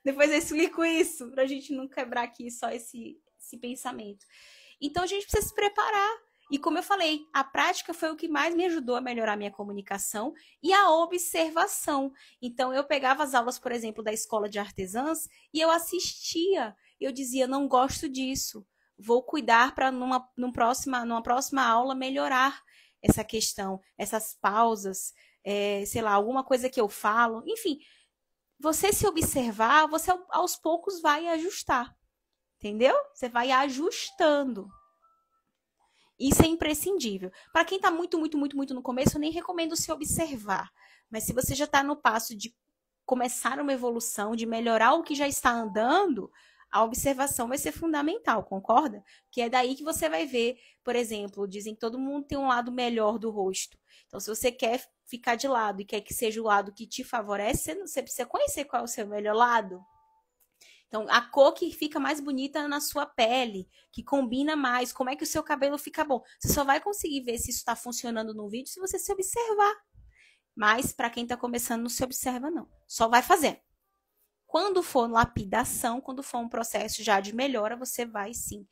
Depois eu explico isso, pra gente não quebrar aqui só esse pensamento. Então a gente precisa se preparar. E como eu falei, a prática foi o que mais me ajudou a melhorar a minha comunicação e a observação. Então eu pegava as aulas, por exemplo, da escola de artesãs e eu assistia. Eu dizia, não gosto disso. Vou cuidar para numa próxima aula melhorar essa questão, essas pausas, sei lá, alguma coisa que eu falo. Enfim, você se observar, você aos poucos vai ajustar. Entendeu? Você vai ajustando. Isso é imprescindível. Para quem está muito no começo, eu nem recomendo se observar. Mas se você já está no passo de começar uma evolução, de melhorar o que já está andando, a observação vai ser fundamental, concorda? Que é daí que você vai ver, por exemplo, dizem que todo mundo tem um lado melhor do rosto. Então, se você quer ficar de lado e quer que seja o lado que te favorece, você precisa conhecer qual é o seu melhor lado. Então, a cor que fica mais bonita na sua pele, que combina mais, como é que o seu cabelo fica bom. Você só vai conseguir ver se isso está funcionando no vídeo se você se observar. Mas, para quem está começando, não se observa, não. Só vai fazer. Quando for lapidação, quando for um processo já de melhora, você vai, sim,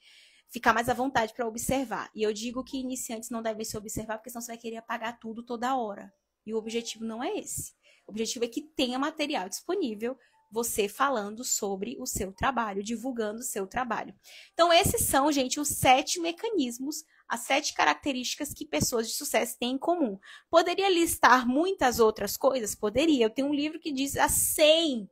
ficar mais à vontade para observar. E eu digo que iniciantes não devem se observar, porque senão você vai querer apagar tudo toda hora. E o objetivo não é esse. O objetivo é que tenha material disponível, você falando sobre o seu trabalho, divulgando o seu trabalho. Então, esses são, gente, os 7 mecanismos, as 7 características que pessoas de sucesso têm em comum. Poderia listar muitas outras coisas? Poderia. Eu tenho um livro que diz as 100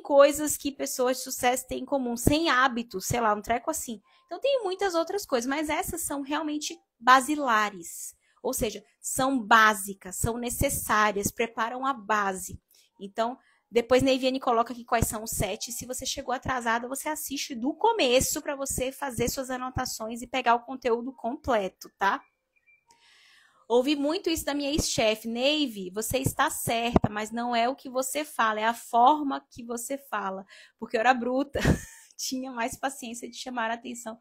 coisas que pessoas de sucesso têm em comum, 100 hábitos, sei lá, um treco assim. Então, tem muitas outras coisas, mas essas são realmente basilares. Ou seja, são básicas, são necessárias, preparam a base. Então, depois Neiviane coloca aqui quais são os 7. Se você chegou atrasada, você assiste do começo para você fazer suas anotações e pegar o conteúdo completo, tá? Ouvi muito isso da minha ex-chefe. Neive, você está certa, mas não é o que você fala, é a forma que você fala. Porque eu era bruta, tinha mais paciência de chamar a atenção.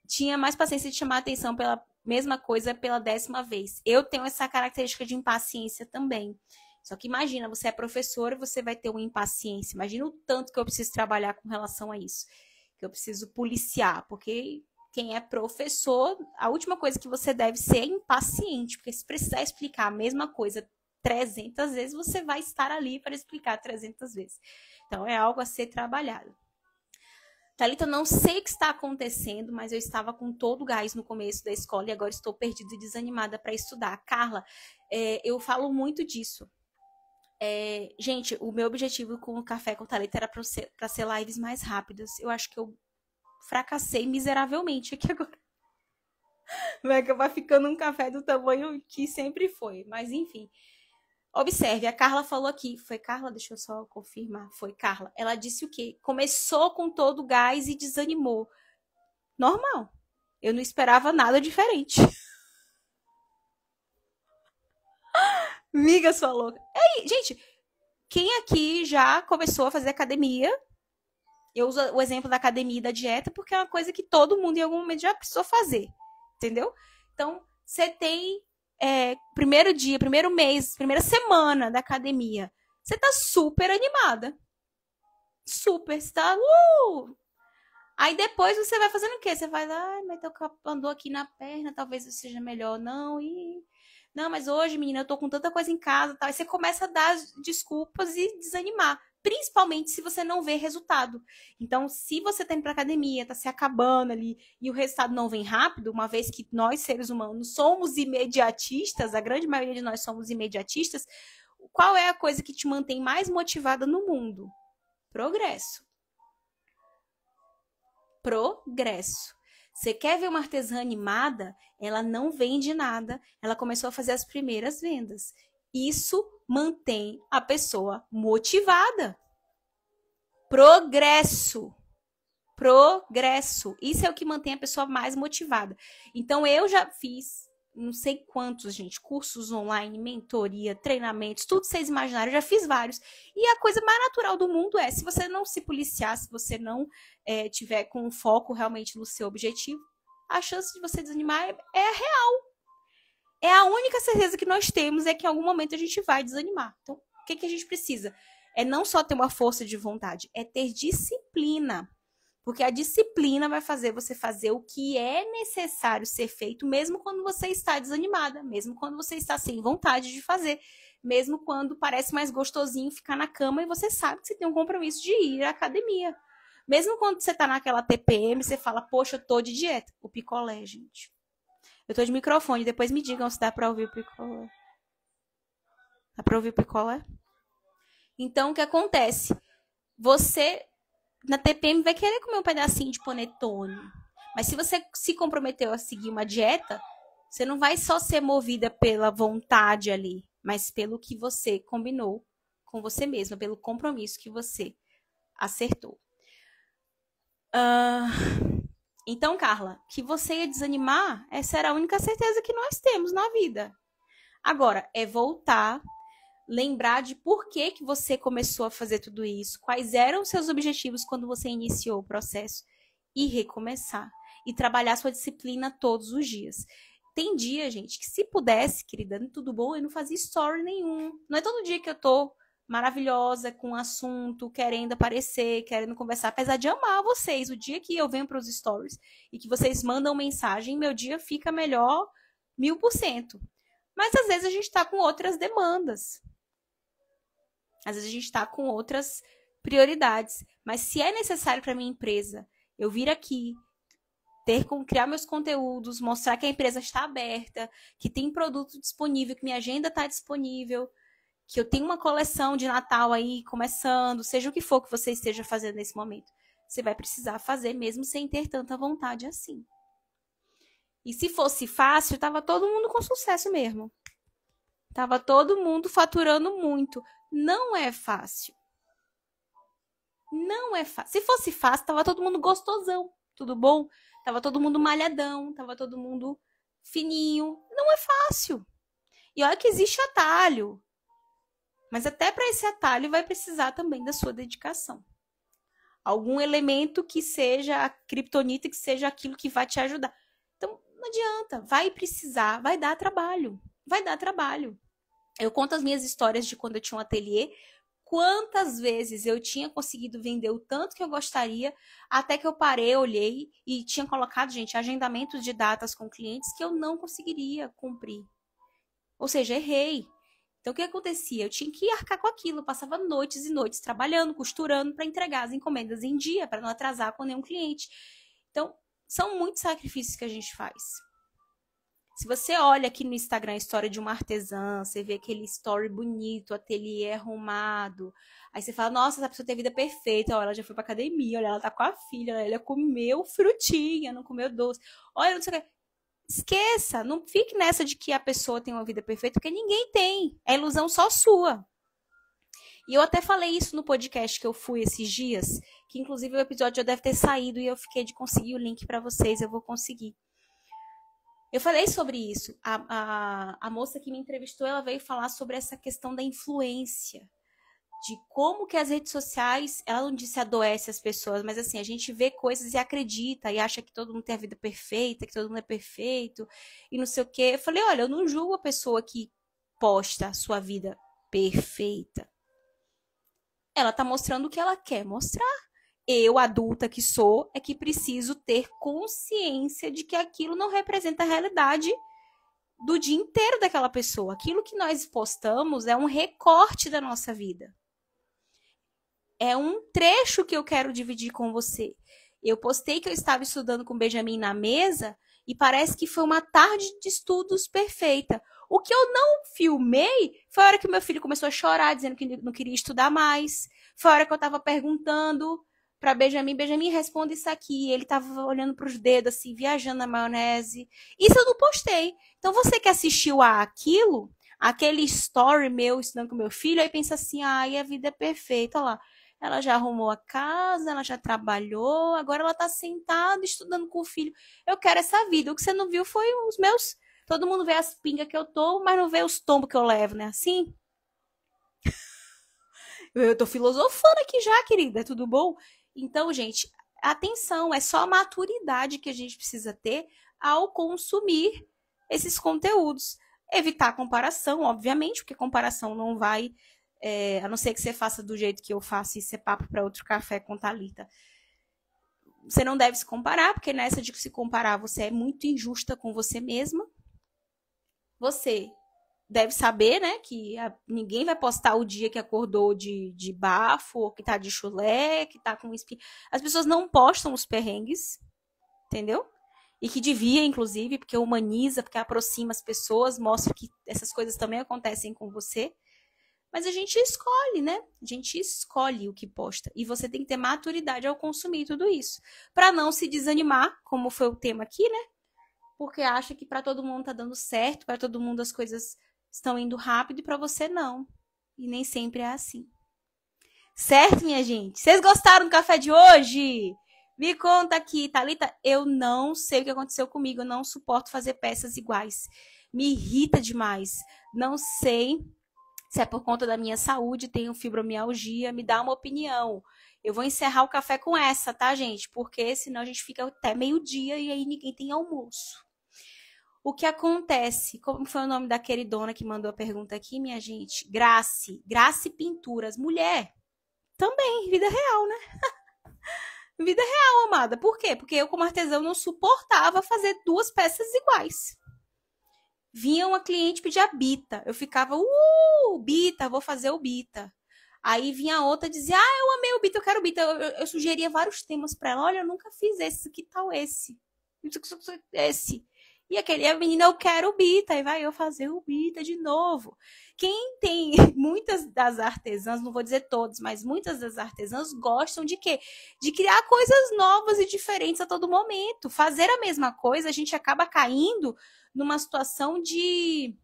Tinha mais paciência de chamar a atenção pela mesma coisa pela 10ª vez. Eu tenho essa característica de impaciência também. Só que imagina, você é professora e você vai ter uma impaciência. Imagina o tanto que eu preciso trabalhar com relação a isso. Que eu preciso policiar. Porque quem é professor, a última coisa que você deve ser é impaciente. Porque se precisar explicar a mesma coisa 300 vezes, você vai estar ali para explicar 300 vezes. Então, é algo a ser trabalhado. Thalita, não sei o que está acontecendo, mas eu estava com todo o gás no começo da escola e agora estou perdida e desanimada para estudar. Carla, eu falo muito disso. Gente, o meu objetivo com o Café com Thalita era para ser lives mais rápidas. Eu acho que eu fracassei miseravelmente aqui agora. Vai acabar ficando um café do tamanho que sempre foi. Mas, enfim. Observe, a Carla falou aqui. Foi Carla? Deixa eu só confirmar. Foi Carla. Ela disse o quê? Começou com todo o gás e desanimou. Normal. Eu não esperava nada diferente. Miga sua louca. Ei, gente, quem aqui já começou a fazer academia? Eu uso o exemplo da academia e da dieta porque é uma coisa que todo mundo em algum momento já precisou fazer. Entendeu? Então, você tem primeiro dia, primeiro mês, primeira semana da academia. Você tá super animada. Super, você tá... Aí depois você vai fazendo o quê? Você vai lá, mas andou aqui na perna, talvez seja melhor não. Não, mas hoje, menina, eu tô com tanta coisa em casa, tal. Aí você começa a dar desculpas e desanimar. Principalmente se você não vê resultado. Então, se você tá indo pra academia, tá se acabando ali, e o resultado não vem rápido, uma vez que nós, seres humanos, somos imediatistas, a grande maioria de nós somos imediatistas, qual é a coisa que te mantém mais motivada no mundo? Progresso. Progresso. Você quer ver uma artesã animada? Ela não vende nada. Ela começou a fazer as primeiras vendas. Isso mantém a pessoa motivada. Progresso. Progresso. Isso é o que mantém a pessoa mais motivada. Então, eu já fiz não sei quantos, gente, cursos online, mentoria, treinamentos, tudo que vocês imaginaram, eu já fiz vários. E a coisa mais natural do mundo é, se você não se policiar, se você não tiver com um foco realmente no seu objetivo, a chance de você desanimar é real. É a única certeza que nós temos, é que em algum momento a gente vai desanimar. Então, o que a gente precisa? É não só ter uma força de vontade, é ter disciplina. Porque a disciplina vai fazer você fazer o que é necessário ser feito, mesmo quando você está desanimada, mesmo quando você está sem vontade de fazer, mesmo quando parece mais gostosinho ficar na cama e você sabe que você tem um compromisso de ir à academia. Mesmo quando você está naquela TPM, você fala, poxa, eu tô de dieta. O picolé, gente. Eu tô de microfone, depois me digam se dá pra ouvir o picolé. Dá pra ouvir o picolé? Então, o que acontece? Você... na TPM vai querer comer um pedacinho de panetone. Mas se você se comprometeu a seguir uma dieta, você não vai só ser movida pela vontade ali, mas pelo que você combinou com você mesma, pelo compromisso que você acertou. Então, Carla, que você ia desanimar, essa era a única certeza que nós temos na vida. Agora, é voltar, lembrar de por que você começou a fazer tudo isso, quais eram os seus objetivos quando você iniciou o processo e recomeçar. E trabalhar sua disciplina todos os dias. Tem dia, gente, que se pudesse, querida, tudo bom, eu não fazia story nenhum. Não é todo dia que eu tô maravilhosa com um assunto, querendo aparecer, querendo conversar, apesar de amar vocês. O dia que eu venho para os stories e que vocês mandam mensagem, meu dia fica melhor 1000%. Mas às vezes a gente tá com outras demandas. Às vezes a gente está com outras prioridades. Mas se é necessário para minha empresa eu vir aqui, ter como criar meus conteúdos, mostrar que a empresa está aberta, que tem produto disponível, que minha agenda está disponível, que eu tenho uma coleção de Natal aí começando, seja o que for que você esteja fazendo nesse momento, você vai precisar fazer mesmo sem ter tanta vontade assim. E se fosse fácil, tava todo mundo com sucesso mesmo. Tava todo mundo faturando muito. Não é fácil. Não é fácil. Se fosse fácil, tava todo mundo gostosão. Tudo bom? Tava todo mundo malhadão. Tava todo mundo fininho. Não é fácil. E olha que existe atalho. Mas até para esse atalho vai precisar também da sua dedicação. Algum elemento que seja a criptonita, que seja aquilo que vai te ajudar. Então, não adianta. Vai precisar, vai dar trabalho. Vai dar trabalho. Eu conto as minhas histórias de quando eu tinha um ateliê, quantas vezes eu tinha conseguido vender o tanto que eu gostaria, até que eu parei, olhei e tinha colocado, gente, agendamentos de datas com clientes que eu não conseguiria cumprir. Ou seja, errei. Então, o que acontecia? Eu tinha que arcar com aquilo, eu passava noites e noites trabalhando, costurando para entregar as encomendas em dia, para não atrasar com nenhum cliente. Então, são muitos sacrifícios que a gente faz. Se você olha aqui no Instagram a história de uma artesã, você vê aquele story bonito, ateliê arrumado. Aí você fala, nossa, essa pessoa tem a vida perfeita. Olha, ela já foi pra academia, olha, ela tá com a filha, ela comeu frutinha, não comeu doce. Olha, não sei o que. Esqueça, não fique nessa de que a pessoa tem uma vida perfeita, porque ninguém tem. É ilusão só sua. E eu até falei isso no podcast que eu fui esses dias, que inclusive o episódio já deve ter saído e eu fiquei de conseguir o link para vocês, eu vou conseguir. Eu falei sobre isso. A moça que me entrevistou, ela veio falar sobre essa questão da influência, de como que as redes sociais, ela não disse adoece as pessoas, mas assim, a gente vê coisas e acredita, e acha que todo mundo tem a vida perfeita, que todo mundo é perfeito, e não sei o quê. Eu falei, olha, eu não julgo a pessoa que posta a sua vida perfeita. Ela tá mostrando o que ela quer mostrar. Eu, adulta que sou, é que preciso ter consciência de que aquilo não representa a realidade do dia inteiro daquela pessoa. Aquilo que nós postamos é um recorte da nossa vida. É um trecho que eu quero dividir com você. Eu postei que eu estava estudando com o Benjamin na mesa e parece que foi uma tarde de estudos perfeita. O que eu não filmei foi a hora que o meu filho começou a chorar, dizendo que não queria estudar mais. Foi a hora que eu estava perguntando para Benjamin, Benjamin, responde isso aqui. Ele estava olhando para os dedos, assim, viajando na maionese. Isso eu não postei. Então, você que assistiu aquilo, aquele story meu estudando com meu filho, aí pensa assim, ai, a vida é perfeita, olha lá. Ela já arrumou a casa, ela já trabalhou, agora ela está sentada estudando com o filho. Eu quero essa vida. O que você não viu foi os meus... Todo mundo vê as pingas que eu tomo, mas não vê os tombos que eu levo, né? Assim? Eu tô filosofando aqui já, querida. Tudo bom? Então, gente, atenção. É só a maturidade que a gente precisa ter ao consumir esses conteúdos. Evitar a comparação, obviamente, porque comparação não vai... a não ser que você faça do jeito que eu faço e ser papo para outro café com Thalita. Você não deve se comparar, porque nessa de se comparar você é muito injusta com você mesma. Você deve saber, né, que ninguém vai postar o dia que acordou de bafo, ou que tá de chulé, que tá com espinha. As pessoas não postam os perrengues, entendeu? E que devia, inclusive, porque humaniza, porque aproxima as pessoas, mostra que essas coisas também acontecem com você. Mas a gente escolhe, né? A gente escolhe o que posta. E você tem que ter maturidade ao consumir tudo isso. Para não se desanimar, como foi o tema aqui, né? Porque acha que para todo mundo tá dando certo, para todo mundo as coisas estão indo rápido e para você não. E nem sempre é assim. Certo, minha gente? Vocês gostaram do café de hoje? Me conta aqui, Thalita. Eu não sei o que aconteceu comigo. Eu não suporto fazer peças iguais. Me irrita demais. Não sei se é por conta da minha saúde, tenho fibromialgia. Me dá uma opinião. Eu vou encerrar o café com essa, tá, gente? Porque senão a gente fica até meio-dia e aí ninguém tem almoço. O que acontece? Como foi o nome da queridona que mandou a pergunta aqui, minha gente? Grace Pinturas. Mulher, também, vida real, né? Vida real, amada. Por quê? Porque eu, como artesã, não suportava fazer duas peças iguais. Vinha uma cliente pedir a bita. Eu ficava, bita, vou fazer o bita. Aí vinha outra e dizia, eu amei o bita, eu quero o bita. Eu sugeria vários temas para ela. Olha, eu nunca fiz esse, que tal esse? Esse. E aquele, a menina, eu quero o bita. Aí vai eu fazer o bita de novo. Quem tem, muitas das artesãs, não vou dizer todos, mas muitas das artesãs gostam de quê? De criar coisas novas e diferentes a todo momento. Fazer a mesma coisa, a gente acaba caindo numa situação de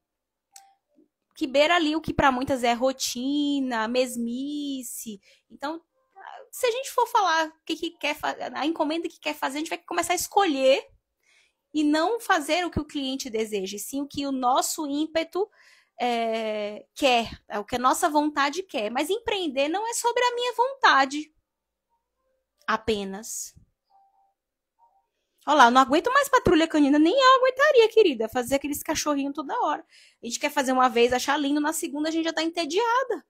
que beira ali o que para muitas é rotina, mesmice. Então, se a gente for falar o que quer fazer, a encomenda que quer fazer, a gente vai começar a escolher e não fazer o que o cliente deseja, sim o que o nosso ímpeto quer, o que a nossa vontade quer. Mas empreender não é sobre a minha vontade apenas. Olha lá, eu não aguento mais patrulha canina, nem eu aguentaria, querida, fazer aqueles cachorrinhos toda hora. A gente quer fazer uma vez, achar lindo, na segunda a gente já tá entediada.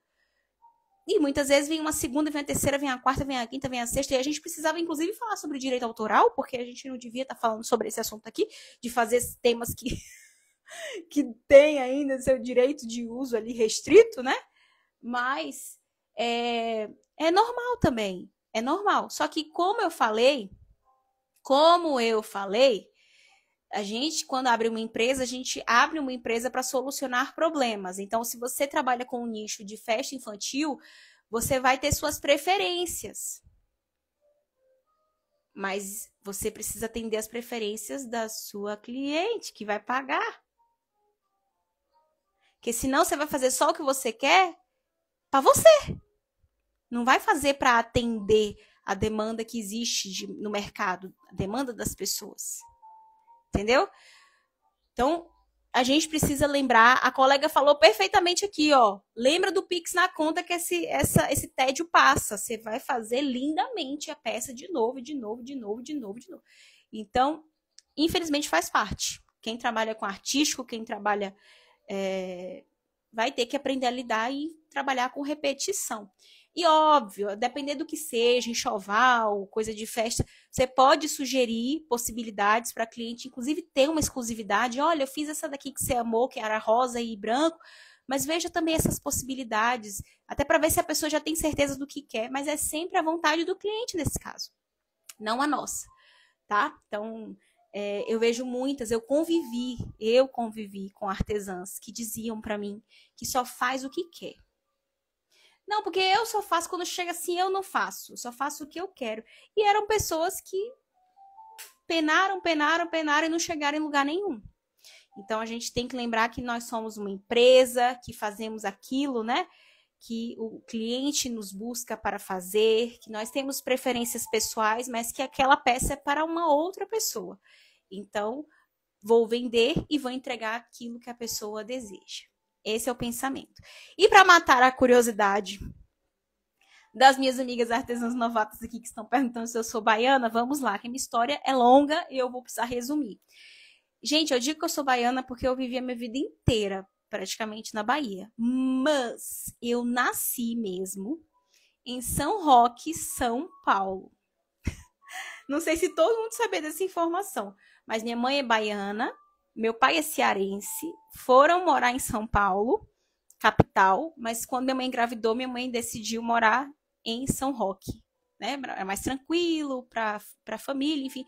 E muitas vezes vem uma segunda, vem a terceira, vem a quarta, vem a quinta, vem a sexta. E a gente precisava, inclusive, falar sobre direito autoral, porque a gente não devia estar falando sobre esse assunto aqui, de fazer temas que, que tem ainda seu direito de uso ali restrito, né? Mas é normal também. É normal. Só que, como eu falei, a gente, quando abre uma empresa, a gente abre uma empresa para solucionar problemas. Então, se você trabalha com um nicho de festa infantil, você vai ter suas preferências. Mas você precisa atender as preferências da sua cliente, que vai pagar. Porque senão você vai fazer só o que você quer para você. Não vai fazer para atender a demanda que existe no mercado, a demanda das pessoas. Entendeu? Então, a gente precisa lembrar, a colega falou perfeitamente aqui, ó. Lembra do Pix na conta que esse tédio passa. Você vai fazer lindamente a peça de novo, de novo, de novo, de novo, de novo. Então, infelizmente faz parte. Quem trabalha com artístico, quem trabalha... vai ter que aprender a lidar e trabalhar com repetição. E óbvio, dependendo do que seja, enxoval, coisa de festa, você pode sugerir possibilidades para cliente, inclusive ter uma exclusividade. Olha, eu fiz essa daqui que você amou, que era rosa e branco, mas veja também essas possibilidades, até para ver se a pessoa já tem certeza do que quer, mas é sempre a vontade do cliente nesse caso, não a nossa, tá? Então, eu vejo muitas, eu convivi com artesãs que diziam para mim que só faz o que quer. Não, porque eu só faço quando chega assim, eu não faço, só faço o que eu quero. E eram pessoas que penaram e não chegaram em lugar nenhum. Então a gente tem que lembrar que nós somos uma empresa, que fazemos aquilo, né? Que o cliente nos busca para fazer, que nós temos preferências pessoais, mas que aquela peça é para uma outra pessoa. Então, vou vender e vou entregar aquilo que a pessoa deseja. Esse é o pensamento. E para matar a curiosidade das minhas amigas artesãs novatas aqui que estão perguntando se eu sou baiana, vamos lá, que a minha história é longa e eu vou precisar resumir. Gente, eu digo que eu sou baiana porque eu vivi a minha vida inteira praticamente na Bahia. Mas eu nasci mesmo em São Roque, São Paulo. Não sei se todo mundo sabia dessa informação, mas minha mãe é baiana, meu pai é cearense, foram morar em São Paulo, capital, mas quando minha mãe engravidou, minha mãe decidiu morar em São Roque, né? É mais tranquilo para a família, enfim.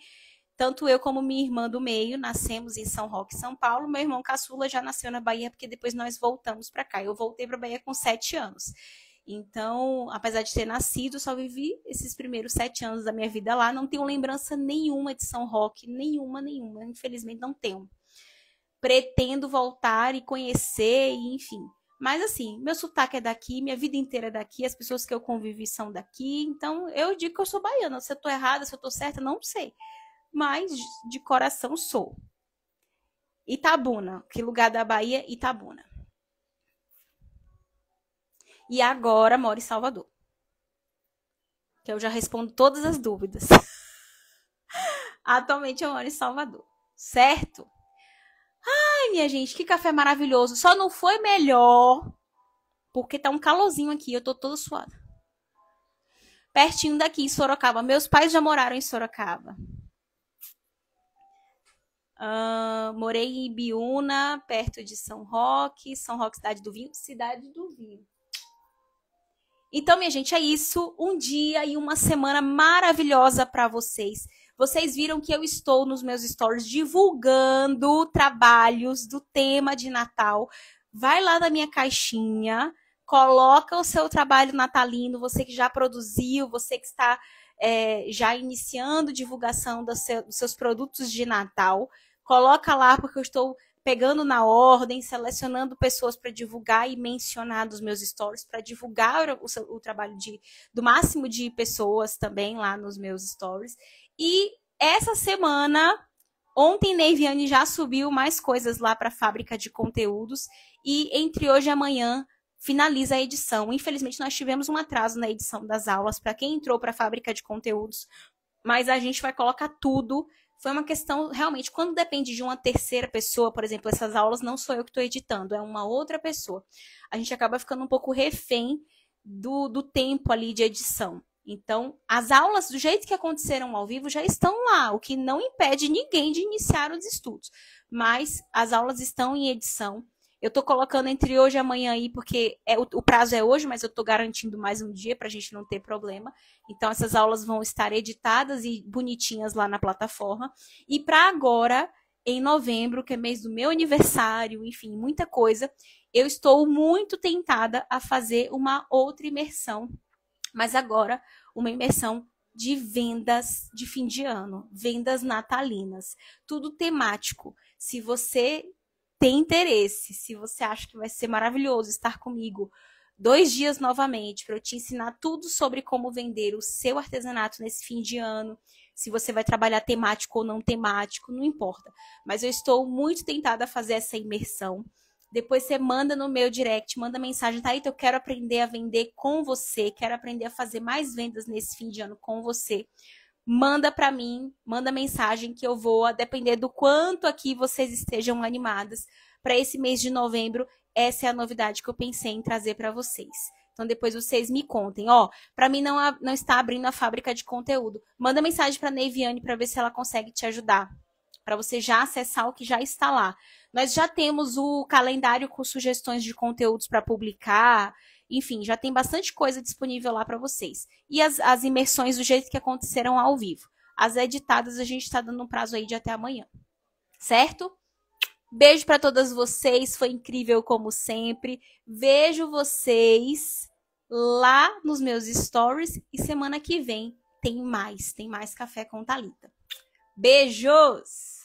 Tanto eu como minha irmã do meio nascemos em São Roque, São Paulo. Meu irmão caçula já nasceu na Bahia, porque depois nós voltamos para cá. Eu voltei para a Bahia com 7 anos. Então, apesar de ter nascido, só vivi esses primeiros 7 anos da minha vida lá. Não tenho lembrança nenhuma de São Roque, nenhuma. Infelizmente, não tenho. Pretendo voltar e conhecer, enfim. Mas assim, meu sotaque é daqui, minha vida inteira é daqui, as pessoas que eu convivi são daqui. Então, eu digo que eu sou baiana. Se eu tô errada, se eu tô certa, não sei. Mas de coração sou. Itabuna, que lugar da Bahia? Itabuna. E agora moro em Salvador. Que eu já respondo todas as dúvidas. Atualmente eu moro em Salvador. Certo? Ai, minha gente, que café maravilhoso. Só não foi melhor porque tá um calorzinho aqui, eu tô toda suada. Pertinho daqui, em Sorocaba. Meus pais já moraram em Sorocaba. Morei em Ibiúna, perto de São Roque, Cidade do Vinho. Cidade do Vinho. Então, minha gente, é isso. Um dia e uma semana maravilhosa para vocês. Vocês viram que eu estou nos meus stories divulgando trabalhos do tema de Natal. Vai lá na minha caixinha, coloca o seu trabalho natalino, você que já produziu, você que está já iniciando divulgação dos seus produtos de Natal. Coloca lá, porque eu estou pegando na ordem, selecionando pessoas para divulgar e mencionar dos meus stories, para divulgar o trabalho do máximo de pessoas também lá nos meus stories. E essa semana, ontem Neiviane já subiu mais coisas lá para a fábrica de conteúdos e entre hoje e amanhã finaliza a edição. Infelizmente, nós tivemos um atraso na edição das aulas para quem entrou para a fábrica de conteúdos, mas a gente vai colocar tudo. Foi uma questão, realmente, quando depende de uma terceira pessoa, por exemplo, essas aulas não sou eu que estou editando, é uma outra pessoa. A gente acaba ficando um pouco refém do tempo ali de edição. Então, as aulas, do jeito que aconteceram ao vivo, já estão lá, o que não impede ninguém de iniciar os estudos. Mas as aulas estão em edição. Eu estou colocando entre hoje e amanhã aí, porque o prazo é hoje, mas eu estou garantindo mais um dia para a gente não ter problema. Então, essas aulas vão estar editadas e bonitinhas lá na plataforma. E para agora, em novembro, que é mês do meu aniversário, enfim, muita coisa, eu estou muito tentada a fazer uma outra imersão. Mas agora, uma imersão de vendas de fim de ano, vendas natalinas, tudo temático. Se você tem interesse, se você acha que vai ser maravilhoso estar comigo 2 dias novamente, para eu te ensinar tudo sobre como vender o seu artesanato nesse fim de ano, se você vai trabalhar temático ou não temático, não importa. Mas eu estou muito tentada a fazer essa imersão. Depois você manda no meu direct, manda mensagem, Thaíta, eu quero aprender a vender com você, quero aprender a fazer mais vendas nesse fim de ano com você. Manda para mim, manda mensagem que eu vou, a depender do quanto aqui vocês estejam animadas. Para esse mês de novembro, essa é a novidade que eu pensei em trazer para vocês. Então depois vocês me contem. Ó, para mim não está abrindo a fábrica de conteúdo. Manda mensagem para Neiviane para ver se ela consegue te ajudar. Para você já acessar o que já está lá. Nós já temos o calendário com sugestões de conteúdos para publicar. Enfim, já tem bastante coisa disponível lá para vocês. E as imersões do jeito que aconteceram ao vivo. As editadas a gente está dando um prazo aí de até amanhã. Certo? Beijo para todas vocês. Foi incrível como sempre. Vejo vocês lá nos meus stories. E semana que vem tem mais. Tem mais Café com Thalita. Beijos!